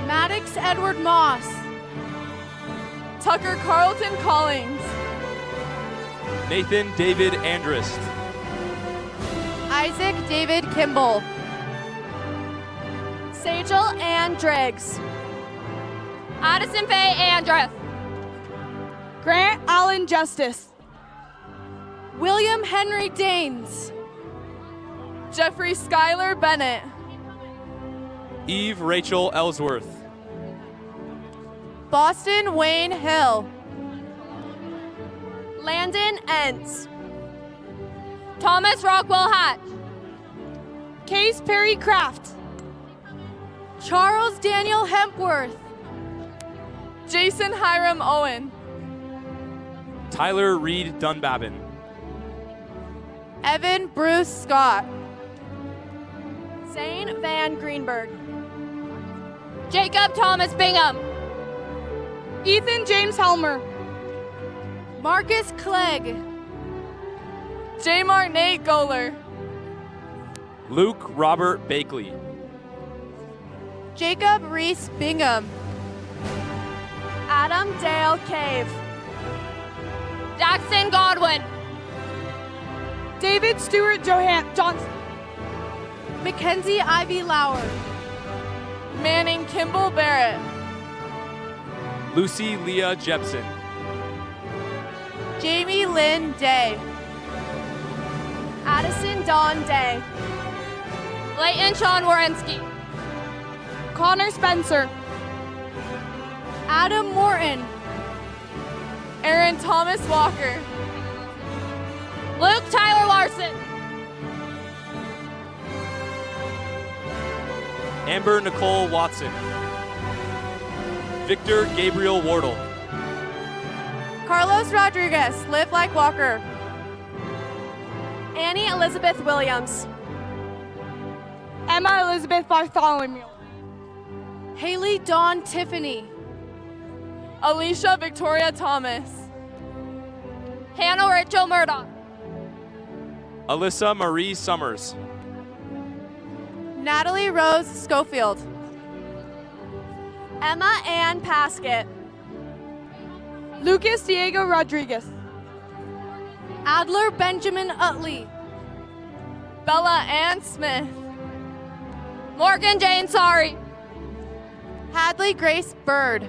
Maddox Edward Moss. Tucker Carlton Collins. Nathan David Andrist. Isaac David Kimball. Sagel Ann Driggs. Addison Faye Andreth. Grant Allen Justice. William Henry Danes. Jeffrey Schuyler Bennett. Eve Rachel Ellsworth. Boston Wayne Hill. Landon Entz. Thomas Rockwell Hatch. Case Perry Kraft. Charles Daniel Hempworth. Jason Hiram Owen. Tyler Reed Dunbabin. Evan Bruce Scott. Zane Van Greenberg. Jacob Thomas Bingham. Ethan James Helmer. Marcus Clegg. Jamar Nate Goler. Luke Robert Bakley. Jacob Reese Bingham. Adam Dale Cave. Jackson Godwin. David Stewart Johnson. Mackenzie Ivy Lauer. Manning Kimball Barrett. Lucy Leah Jepson. Jamie Lynn Day. Addison Dawn Day. Leighton Sean Warinsky. Connor Spencer. Adam Morton. Aaron Thomas Walker. Luke Tyler Larson. Amber Nicole Watson. Victor Gabriel Wardle. Carlos Rodriguez, Live Like Walker. Annie Elizabeth Williams. Emma Elizabeth Bartholomew. Haley Dawn Tiffany. Alicia Victoria Thomas. Hannah Rachel Murdoch. Alyssa Marie Summers. Natalie Rose Schofield. Emma Ann Paskett. Lucas Diego Rodriguez. Adler Benjamin Utley. Bella Ann Smith. Morgan Jane Sari. Hadley Grace Bird.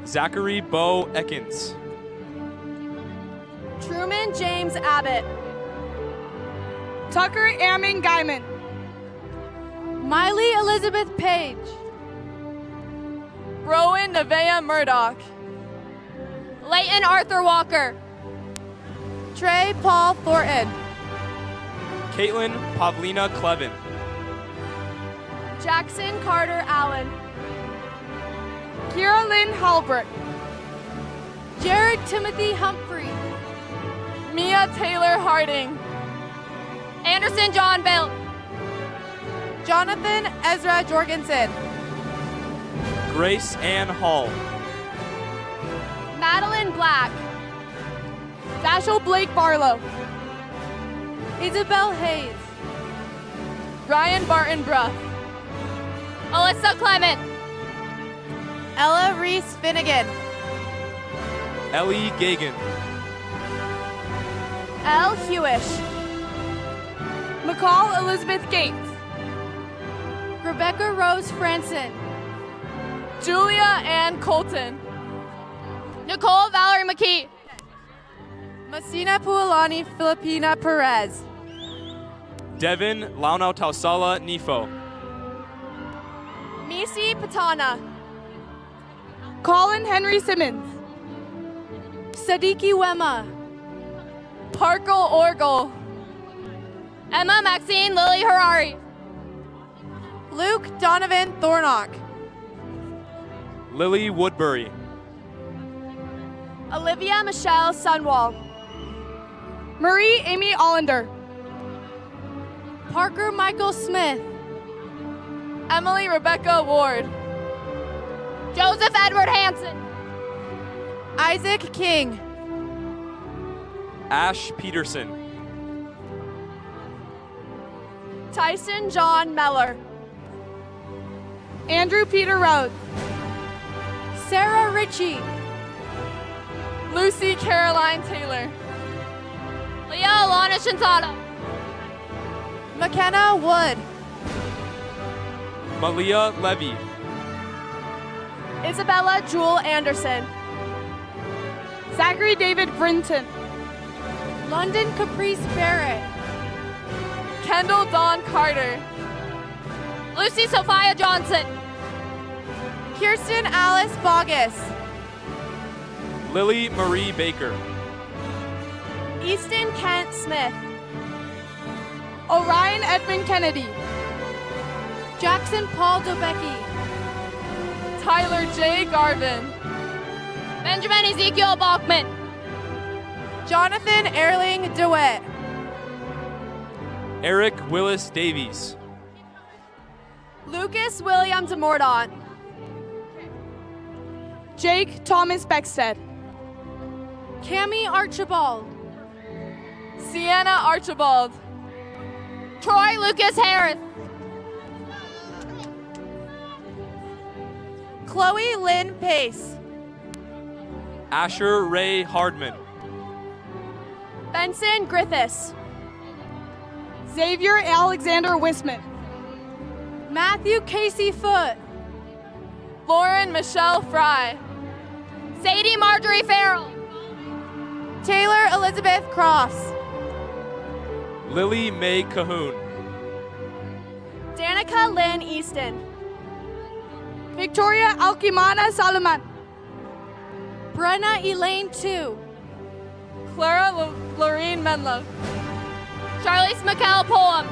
Zachary Bo Ekins. Truman James Abbott. Tucker Ammon Guyman. Miley Elizabeth Page. Rowan Nevaeh Murdoch. Leighton Arthur Walker. Trey Paul Thornton. Caitlin Pavlina Clevin. Jackson Carter Allen. Kira Lynn Halbert. Jared Timothy Humphrey. Mia Taylor Harding. Anderson John Bell. Jonathan Ezra Jorgensen. Grace Ann Hall. Madeline Black. Dashel Blake Barlow. Isabel Hayes. Ryan Barton Bruff. Alyssa Clement. Ella Reese Finnegan. Ellie Gagan. Elle Hewish. McCall Elizabeth Gates. Rebecca Rose Franson. Julia Ann Colton. Nicole Valerie McKee. Messina Pualani Filipina Perez. Devin Launau Tausala Nifo. Misi Patana. Colin Henry Simmons. Sadiki Wema. Parkle Orgel. Emma Maxine Lily Harari. Luke Donovan Thornock. Lily Woodbury. Olivia Michelle Sunwall. Marie Amy Allender. Parker Michael Smith. Emily Rebecca Ward. Joseph Edward Hanson. Isaac King. Ash Peterson. Tyson John Meller. Andrew Peter Rhodes. Sarah Ritchie. Lucy Caroline Taylor. Leah Alana Shintana. McKenna Wood. Malia Levy. Isabella Jewel Anderson. Zachary David Brinton. London Caprice Barrett. Kendall Dawn Carter. Lucy Sophia Johnson. Kirsten Alice Bogus. Lily Marie Baker. Easton Kent Smith. Orion Edmund Kennedy. Jackson Paul Dobecki. Tyler J. Garvin. Benjamin Ezekiel Bachman. Jonathan Erling DeWitt. Eric Willis Davies. Lucas William DeMordaunt. Jake Thomas Beckstead. Cami Archibald. Sienna Archibald. Troy Lucas Harris. Chloe Lynn Pace. Asher Ray Hardman. Benson Griffiths. Xavier Alexander Wisman. Matthew Casey Foote. Lauren Michelle Fry. Sadie Marjorie Farrell. Taylor Elizabeth Crofts. Lily Mae Cahoon. Danica Lynn Easton. Victoria Alquimana Salaman. Brenna Elaine Tu. Clara Lorene Menlove. Charlize McKell Poem.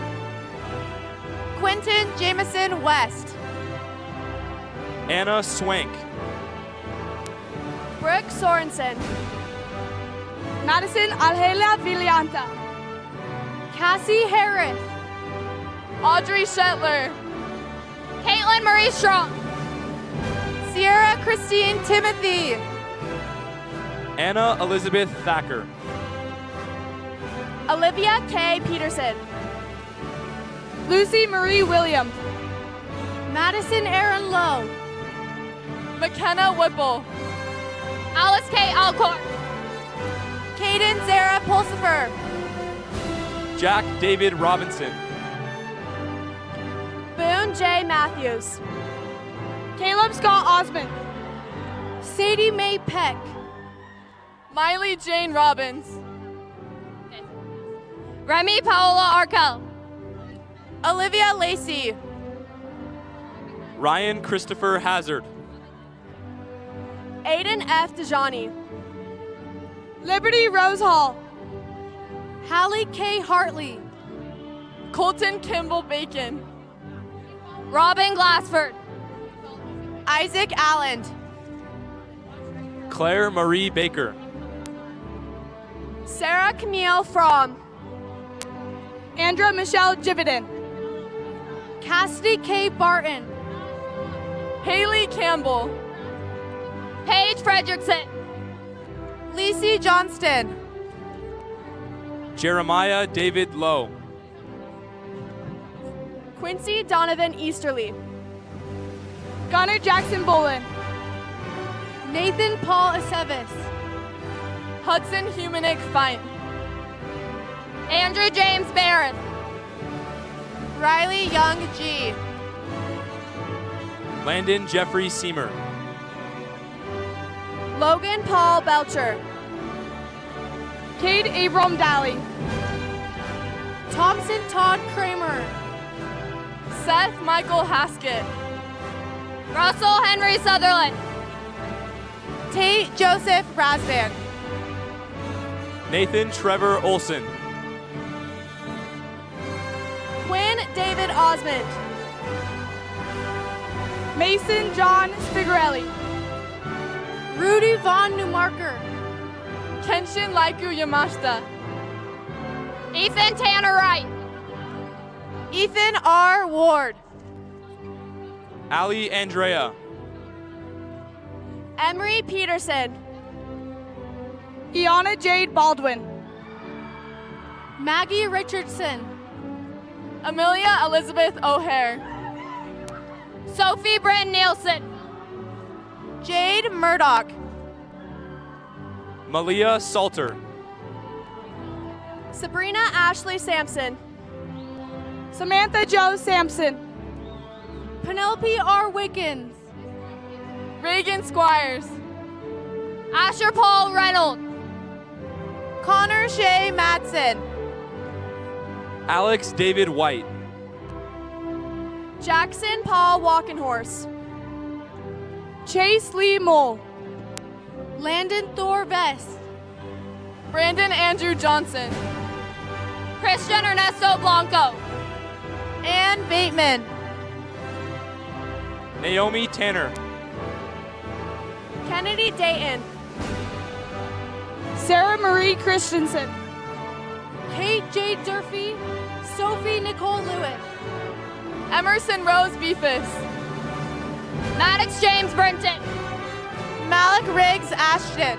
Quentin Jameson West. Anna Swank. Brooke Sorensen. Madison Alhelia Villanta. Cassie Harris. Audrey Shetler. Caitlin Marie Strong. Sierra Christine Timothy. Anna Elizabeth Thacker. Olivia K. Peterson. Lucy Marie Williams. Madison Aaron Lowe. McKenna Whipple. Alice K. Alcorn. Caden Zara Pulsifer. Jack David Robinson. Boone J. Matthews. Caleb Scott Osmond. Sadie Mae Peck. Miley Jane Robbins. Remy Paola Arkell. Olivia Lacey. Ryan Christopher Hazard. Aiden F. DeJohnny. Liberty Rose Hall. Hallie K. Hartley. Colton Kimball Bacon. Robin Glassford. Isaac Allen. Claire Marie Baker. Sarah Camille Fromm. Andra Michelle Jividan. Cassidy K. Barton. Haley Campbell. Paige Fredrickson. Lacey Johnston. Jeremiah David Lowe. Quincy Donovan Easterly. Gunnar Jackson Bolin. Nathan Paul Aceves. Hudson Humanick Fine. Andrew James Barrett. Riley Young G. Landon Jeffrey Seamer. Logan Paul Belcher. Cade Abram Daly. Thompson Todd Kramer. Seth Michael Haskett. Russell Henry Sutherland. Tate Joseph Rasband. Nathan Trevor Olson. Quinn David Osmond. Mason John Spigarelli. Rudy Von Newmarker. Kenshin Laiku Yamashita. Ethan Tanner Wright. Ethan R. Ward. Ali Andrea. Emery Peterson. Iana Jade Baldwin. Maggie Richardson. Amelia Elizabeth O'Hare. Sophie Bryn Nielsen. Jade Murdoch. Malia Salter. Sabrina Ashley Sampson. Samantha Jo Sampson. Penelope R. Wickens. Reagan Squires. Asher Paul Reynolds. Connor Shea Madsen. Alex David White. Jackson Paul Walkenhorse. Chase Lee Mole. Landon Thor Vest. Brandon Andrew Johnson. Christian Ernesto Blanco. Ann Bateman. Naomi Tanner. Kennedy Dayton. Sarah Marie Christensen. Kate J. Durfee. Sophie Nicole Lewis. Emerson Rose Beefus. Maddox James Brenton. Malik Riggs Ashton.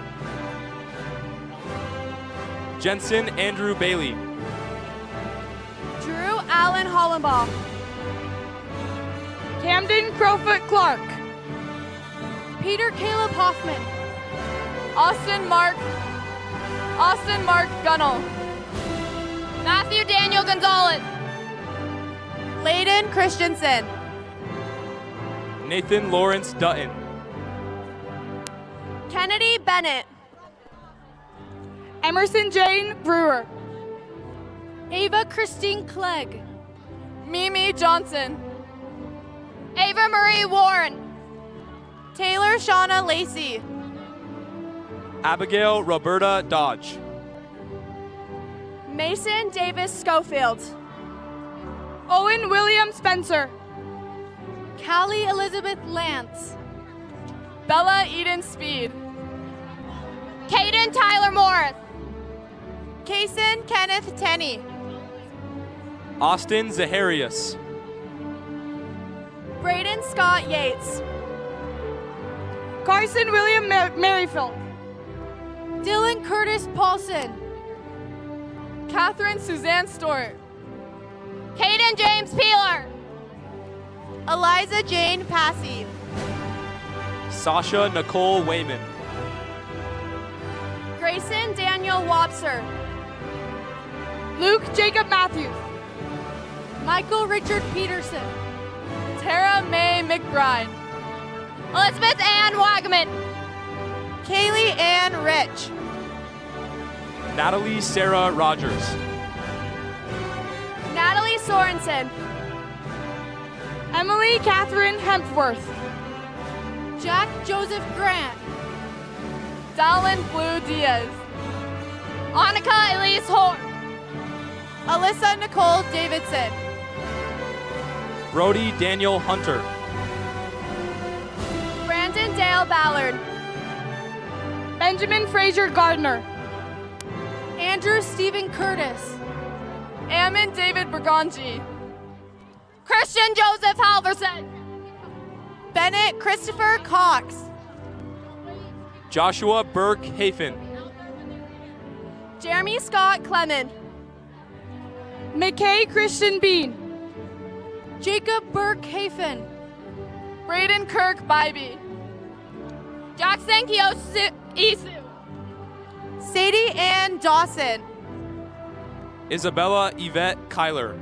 Jensen Andrew Bailey. Drew Allen Hollenbaugh. Camden Crowfoot Clark. Peter Caleb Hoffman. Austin Mark Gunnell. Matthew Daniel Gonzalez. Layden Christensen. Nathan Lawrence Dutton. Kennedy Bennett. Emerson Jane Brewer. Ava Christine Clegg. Mimi Johnson. Ava Marie Warren. Taylor Shauna Lacey. Abigail Roberta Dodge. Mason Davis Schofield. Owen William Spencer. Callie Elizabeth Lance. Bella Eden Speed. Caden Tyler Morris. Kason Kenneth Tenney. Austin Zaharias. Braden Scott Yates. Carson William Merrifield. Dylan Curtis Paulson. Catherine Suzanne Stewart. Caden James Peeler. Eliza Jane Passy. Sasha Nicole Wayman. Grayson Daniel Wobser. Luke Jacob Matthews. Michael Richard Peterson. Tara May McBride. Elizabeth Ann Wagaman. Kaylee Ann Rich. Natalie Sarah Rogers. Natalie Sorensen. Emily Catherine Hempworth. Jack Joseph Grant. Dallin Blue Diaz. Annika Elise Horn. Alyssa Nicole Davidson. Brody Daniel Hunter. Brandon Dale Ballard. Benjamin Fraser Gardner. Andrew Stephen Curtis. Ammon David Berganji. Christian Joseph Halverson. Bennett Christopher Cox. Joshua Burke Hafen. Jeremy Scott Clement. McKay Christian Bean. Jacob Burke Hafen. Braden Kirk Bybee. Jackson Kiyosu Isu. Sadie Ann Dawson. Isabella Yvette Kyler.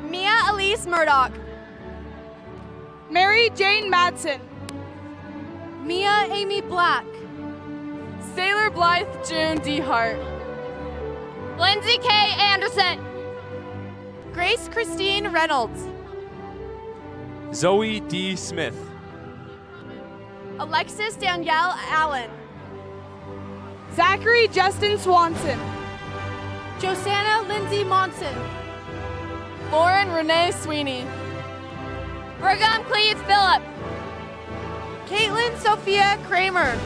Mia Elise Murdoch. Mary Jane Madsen. Mia Amy Black. Sailor Blythe June D. Hart. Lindsay K. Anderson. Grace Christine Reynolds. Zoe D. Smith. Alexis Danielle Allen. Zachary Justin Swanson. Josanna Lindsay Monson. Lauren Renee Sweeney. Brigham Cleve Phillip. Caitlin Sophia Kramer.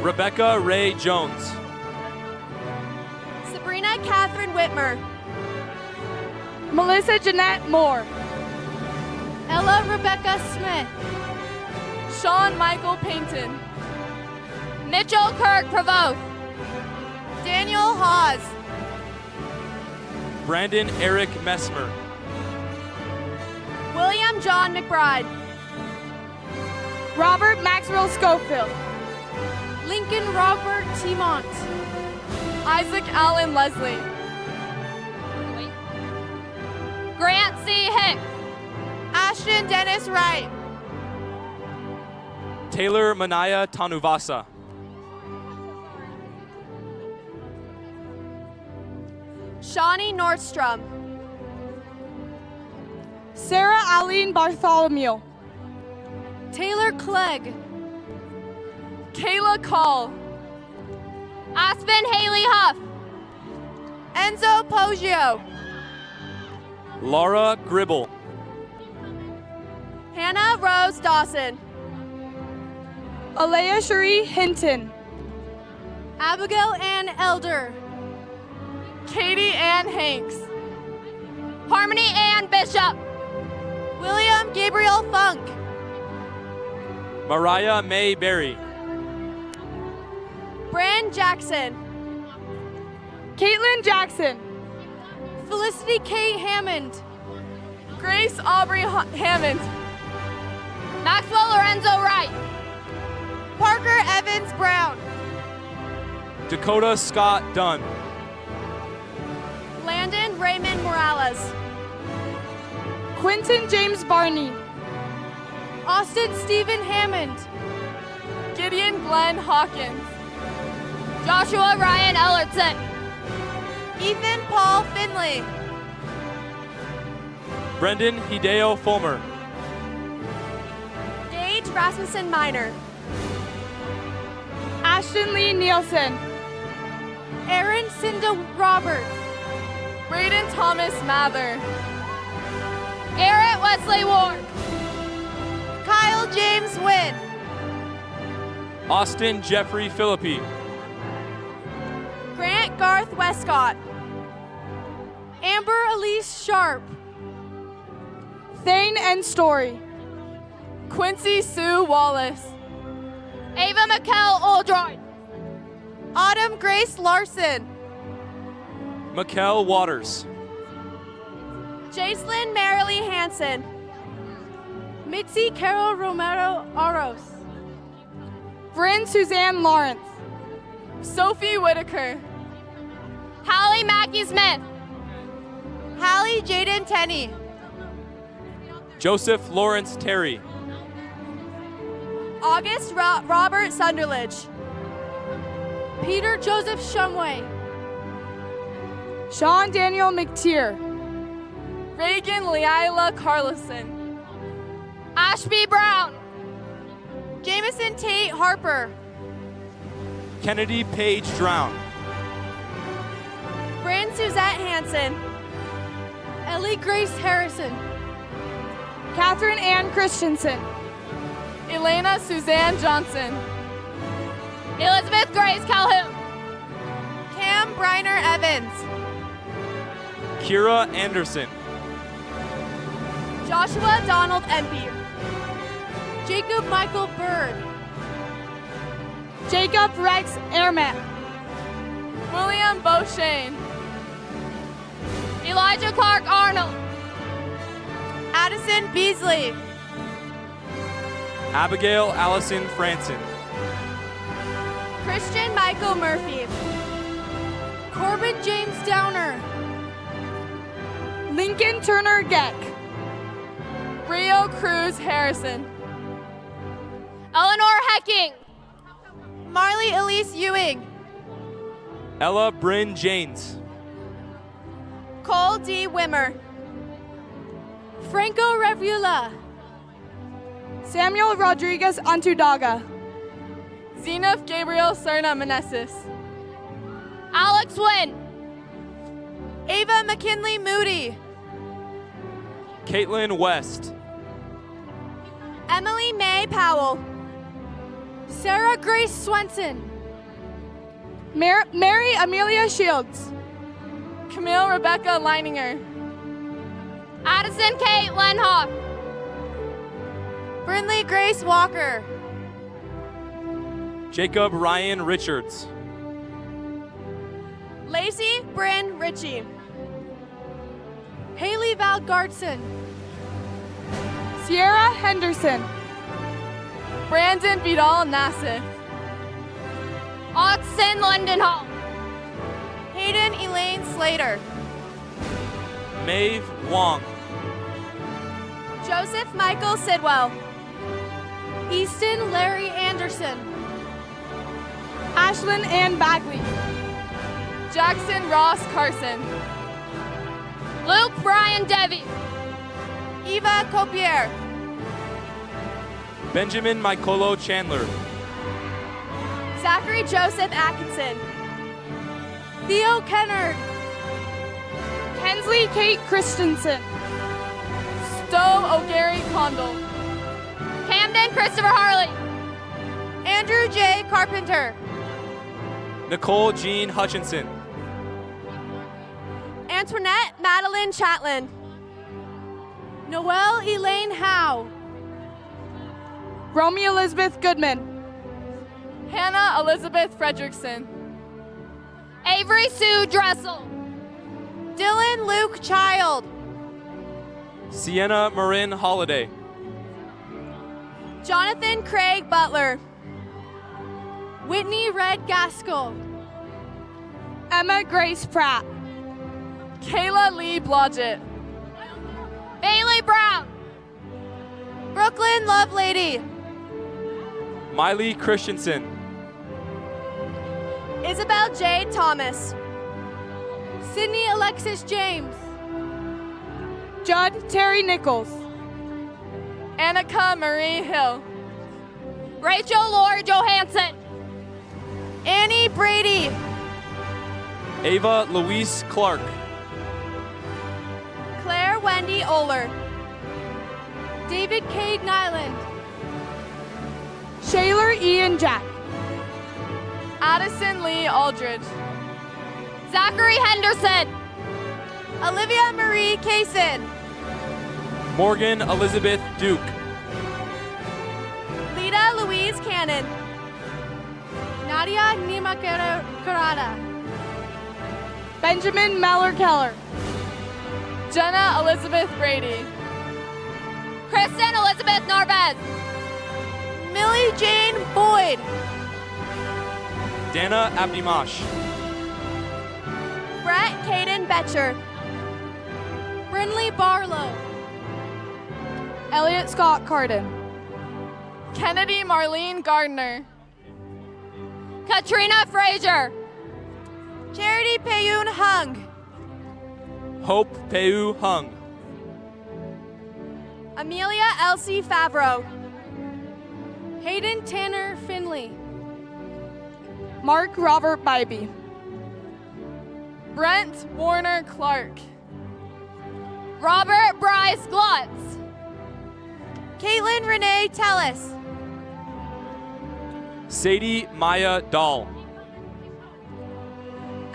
Rebecca Ray Jones. Sabrina Catherine Whitmer. Melissa Jeanette Moore. Ella Rebecca Smith. Sean Michael Paynton. Mitchell Kirk Prevost. Daniel Hawes. Brandon Eric Messmer. William John McBride. Robert Maxwell Schofield. Lincoln Robert Timont. Isaac Allen Leslie. Grant C. Hicks. Ashton Dennis Wright. Taylor Manaya Tanuvasa. Shawnee Nordstrom. Sarah Aline Bartholomew. Taylor Clegg. Kayla Call. Aspen Haley Huff. Enzo Poggio. Laura Gribble. Hannah Rose Dawson. Alea Cherie Hinton. Abigail Ann Elder. Katie Ann Hanks. Harmony Ann Bishop. William Gabriel Funk. Mariah May Berry. Bran Jackson. Caitlin Jackson. Felicity K. Hammond. Grace Aubrey Hammond. Maxwell Lorenzo Wright. Parker Evans Brown. Dakota Scott Dunn. Landon Raymond Morales. Quentin James Barney. Austin Stephen Hammond. Gideon Glenn Hawkins. Joshua Ryan Ellertson. Ethan Paul Finley. Brendan Hideo Fulmer. Gage Rasmussen Minor. Ashton Lee Nielsen. Aaron Cinda Roberts. Braden Thomas Mather. Garrett Wesley Ward. Kyle James Wynn. Austin Jeffrey Philippi. Grant Garth Westcott. Amber Elise Sharp. Thane N. Story. Quincy Sue Wallace. Ava McKell Oldroyd. Autumn Grace Larson. Mikkel Waters. Jacelyn Marilee Hansen. Mitzi Carol Romero Aros. Bryn Suzanne Lawrence. Sophie Whitaker. Hallie Mackey Smith. Hallie Jaden Tenney. Joseph Lawrence Terry. August Robert Sunderledge. Peter Joseph Shumway. Sean Daniel McTeer. Reagan Leila Carlson. Ashby Brown. Jameson Tate Harper. Kennedy Page Drown. Bryn Suzette Hansen. Ellie Grace Harrison. Catherine Ann Christensen. Elena Suzanne Johnson. Elizabeth Grace Calhoun. Cam Liam Briner Evans. Kira Anderson. Joshua Donald Empey. Jacob Michael Bird. Jacob Rex Ehrman. William Beauchesne. Elijah Clark Arnold. Addison Beasley. Abigail Allison Franson. Christian Michael Murphy. Corbin James Downer. Lincoln Turner Geck. Rio Cruz Harrison. Eleanor Hecking. Marley Elise Ewing. Ella Bryn Janes. Cole D. Wimmer. Franco Revula. Samuel Rodriguez Antudaga. Zenith Gabriel Serna Meneses. Alex Wynn. Ava McKinley Moody. Caitlin West. Emily May Powell. Sarah Grace Swenson. Mary Amelia Shields. Camille Rebecca Leininger. Addison Kate Lenhoff. Brinley Grace Walker. Jacob Ryan Richards. Lacey Bryn Ritchie. Haley Valgardson. Sierra Henderson. Brandon Vidal Nassif. Austin London Hall. Hayden Elaine Slater. Maeve Wong. Joseph Michael Sidwell. Easton Larry Anderson. Ashlyn Ann Bagley. Jackson Ross Carson. Luke Brian Devi. Eva Copier. Benjamin Michaelo Chandler. Zachary Joseph Atkinson. Theo Kennard. Kensley Kate Christensen. Stowe O'Gary Condell. Camden Christopher Harley. Andrew J. Carpenter. Nicole Jean Hutchinson. Antoinette Madeline Chatlin. Noelle Elaine Howe. Romy Elizabeth Goodman. Hannah Elizabeth Fredrickson. Avery Sue Dressel. Dylan Luke Child. Sienna Marin Holiday. Jonathan Craig Butler. Whitney Red Gaskell. Emma Grace Pratt. Kayla Lee Blodgett. Bailey Brown. Brooklyn Lovelady. Miley Christensen. Isabel J. Thomas. Sydney Alexis James. Judd Terry Nichols. Annika Marie Hill. Rachel Laura Johansson. Annie Brady. Ava Louise Clark. Claire Wendy Oler. David Cade Nyland. Shaylor Ian Jack. Addison Lee Aldridge. Zachary Henderson. Olivia Marie Kaysen. Morgan Elizabeth Duke. Lita Louise Cannon. Nadia Nimakarada. Benjamin Meller Keller. Jenna Elizabeth Brady. Kristen Elizabeth Narvez. Millie Jane Boyd. Dana Abdimash. Brett Caden Betcher. Brinley Barlow. Elliot Scott Carden. Kennedy Marlene Gardner. Katrina Frazier. Charity Payun Hung. Hope Peu Hung. Amelia Elsie Favreau. Hayden Tanner Finley. Mark Robert Bybee. Brent Warner Clark. Robert Bryce Glutz. Caitlin Renee Tellis. Sadie Maya Dahl.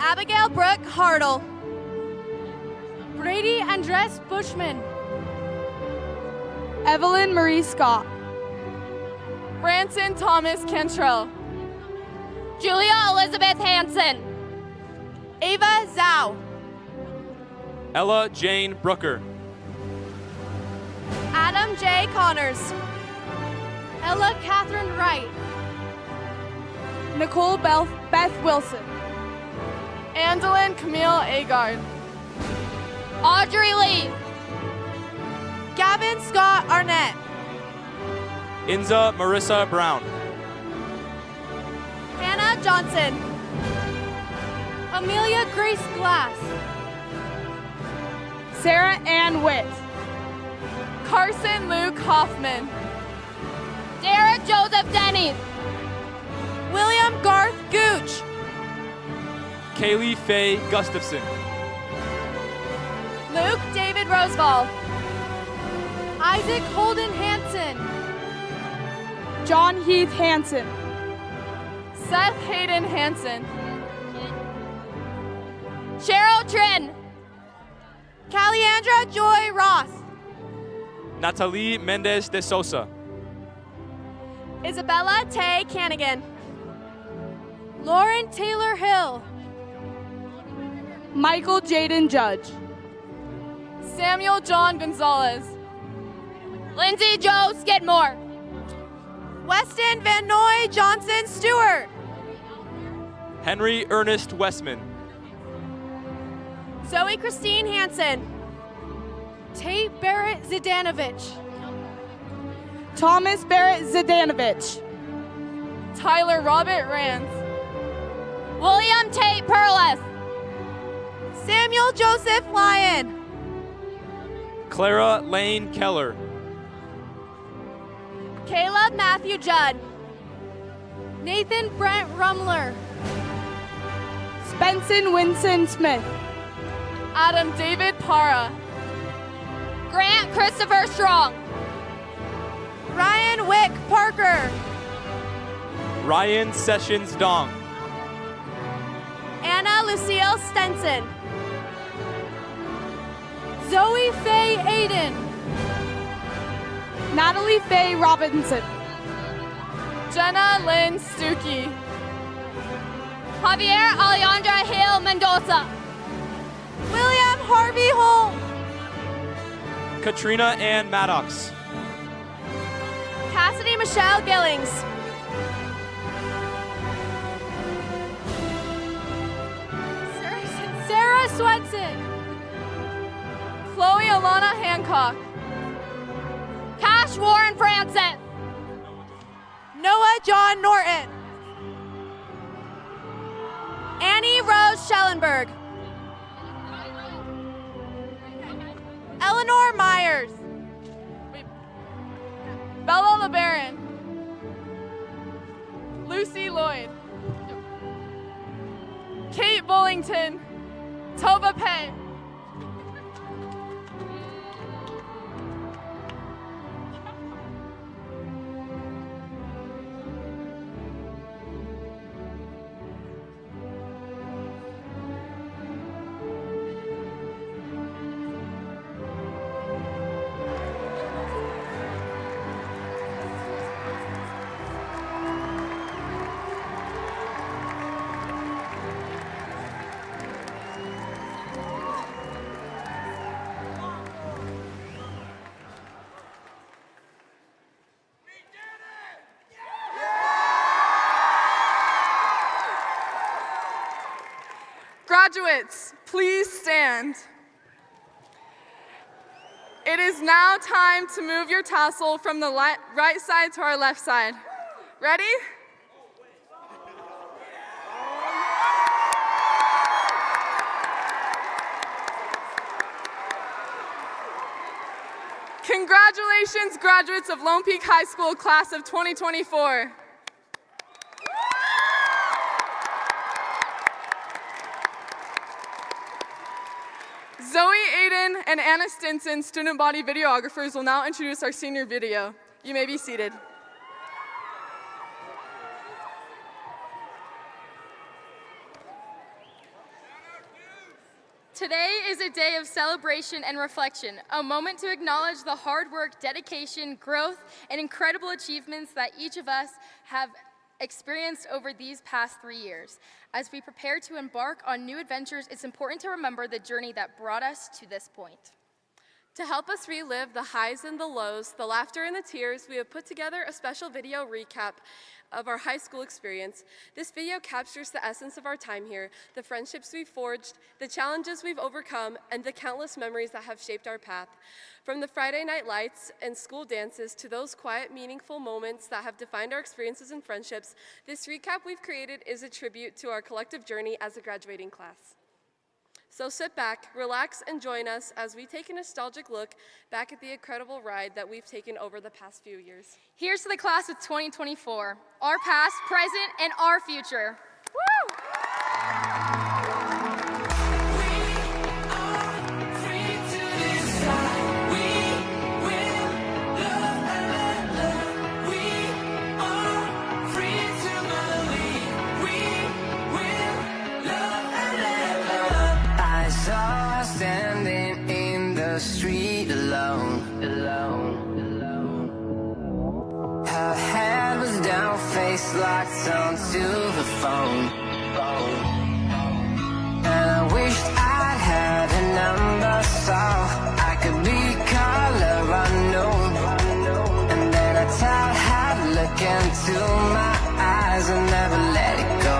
Abigail Brooke Hartle. Brady Andres Bushman. Evelyn Marie Scott. Branson Thomas Cantrell. Julia Elizabeth Hansen. Ava Zhao. Ella Jane Brooker. Adam J. Connors. Ella Catherine Wright. Nicole Beth Wilson. Andalyn Camille Agard. Audrey Lee. Gavin Scott Arnett. Inza Marissa Brown. Hannah Johnson. Amelia Grace Glass. Sarah Ann Witt. Carson Luke Hoffman. Derek Joseph Denny. William Garth Gooch. Kaylee Faye Gustafson. Luke David Roosevelt. Isaac Holden Hansen. John Heath Hansen. Seth Hayden Hansen. Cheryl Trin. Caliandra Joy Ross. Natalie Mendez de Sosa. Isabella Tay Canigan. Lauren Taylor Hill. Michael Jaden Judge. Samuel John Gonzalez. Lindsay Joe Skidmore. Weston Van Noy Johnson Stewart. Henry Ernest Westman. Zoe Christine Hansen. Tate Barrett Zidanovich. Thomas Barrett Zdanovich. Tyler Robert Rands. William Tate Perlis. Samuel Joseph Lyon. Clara Lane Keller. Caleb Matthew Judd. Nathan Brent Rumler. Spencer Winston Smith. Adam David Para. Grant Christopher Strong. Ryan Wick Parker. Ryan Sessions Dong. Anna Lucille Stenson. Zoe Faye Aiden. Natalie Faye Robinson. Jenna Lynn Stuckey. Javier Alejandra Hill Mendoza. William Harvey Holt. Katrina Ann Maddox. Cassidy Michelle Gillings. Sarah Swenson. Chloe Alana Hancock. Cash Warren Francis. Noah John Norton. Annie Rose Schellenberg. Eleanor Myers. Bella LeBaron. Lucy Lloyd. Kate Bullington. Tova Pay. Graduates, please stand. It is now time to move your tassel from the right side to our left side. Ready? Congratulations, graduates of Lone Peak High School class of 2024. Zoe Aiden and Anna Stinson, student body videographers, will now introduce our senior video. You may be seated. Today is a day of celebration and reflection, a moment to acknowledge the hard work, dedication, growth, and incredible achievements that each of us have experienced over these past 3 years. As we prepare to embark on new adventures, it's important to remember the journey that brought us to this point. To help us relive the highs and the lows, the laughter and the tears, we have put together a special video recap of our high school experience. This video captures the essence of our time here, the friendships we've forged, the challenges we've overcome, and the countless memories that have shaped our path. From the Friday night lights and school dances to those quiet, meaningful moments that have defined our experiences and friendships, this recap we've created is a tribute to our collective journey as a graduating class. So sit back, relax, and join us as we take a nostalgic look back at the incredible ride that we've taken over the past few years. Here's to the class of 2024, our past, present, and our future. Woo! Standing in the street alone. Her head was down, face locked onto the phone. And I wished I'd had a number so I could be color unknown. And then I tell her to look into my eyes and never let it go.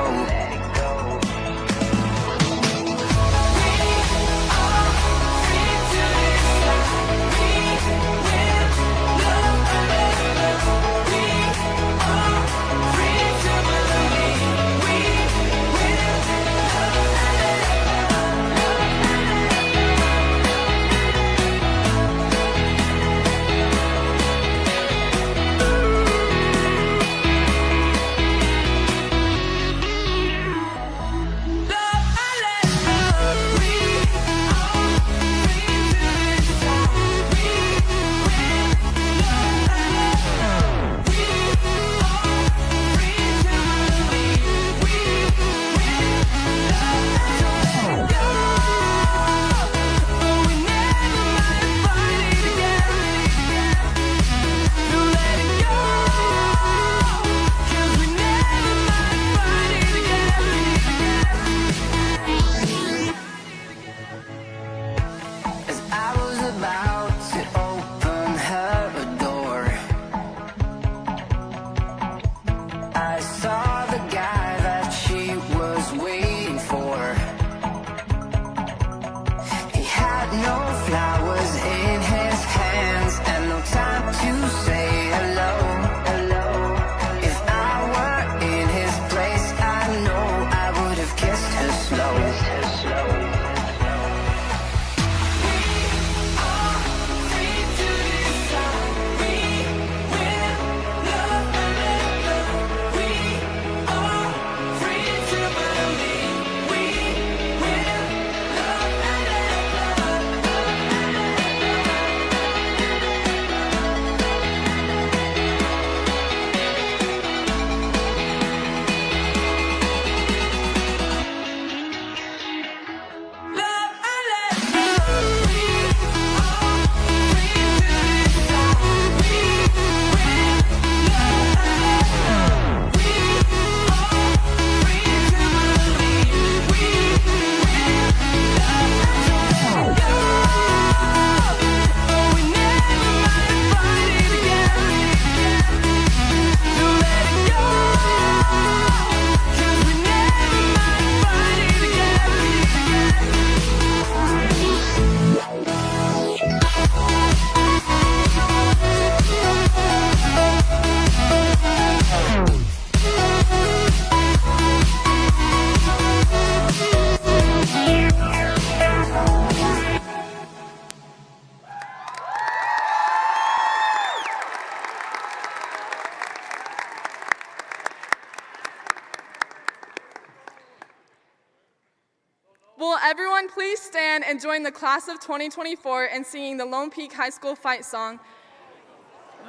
Will everyone please stand and join the class of 2024 in singing the Lone Peak High School fight song,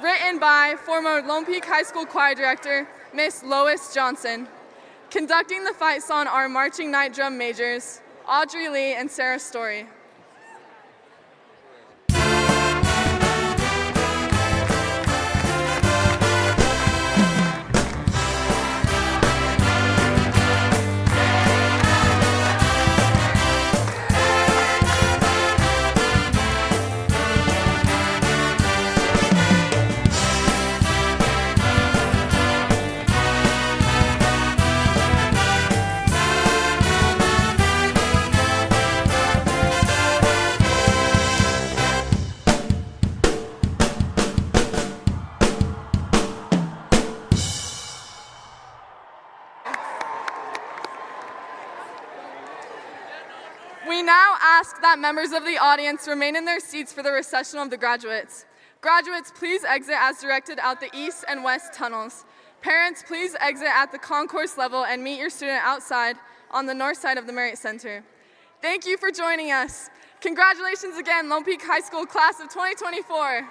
written by former Lone Peak High School choir director, Miss Lois Johnson. Conducting the fight song are marching night drum majors, Audrey Lee, and Sarah Story. We now ask that members of the audience remain in their seats for the recessional of the graduates. Graduates, please exit as directed out the east and west tunnels. Parents, please exit at the concourse level and meet your student outside on the north side of the Marriott Center. Thank you for joining us. Congratulations again, Lone Peak High School class of 2024.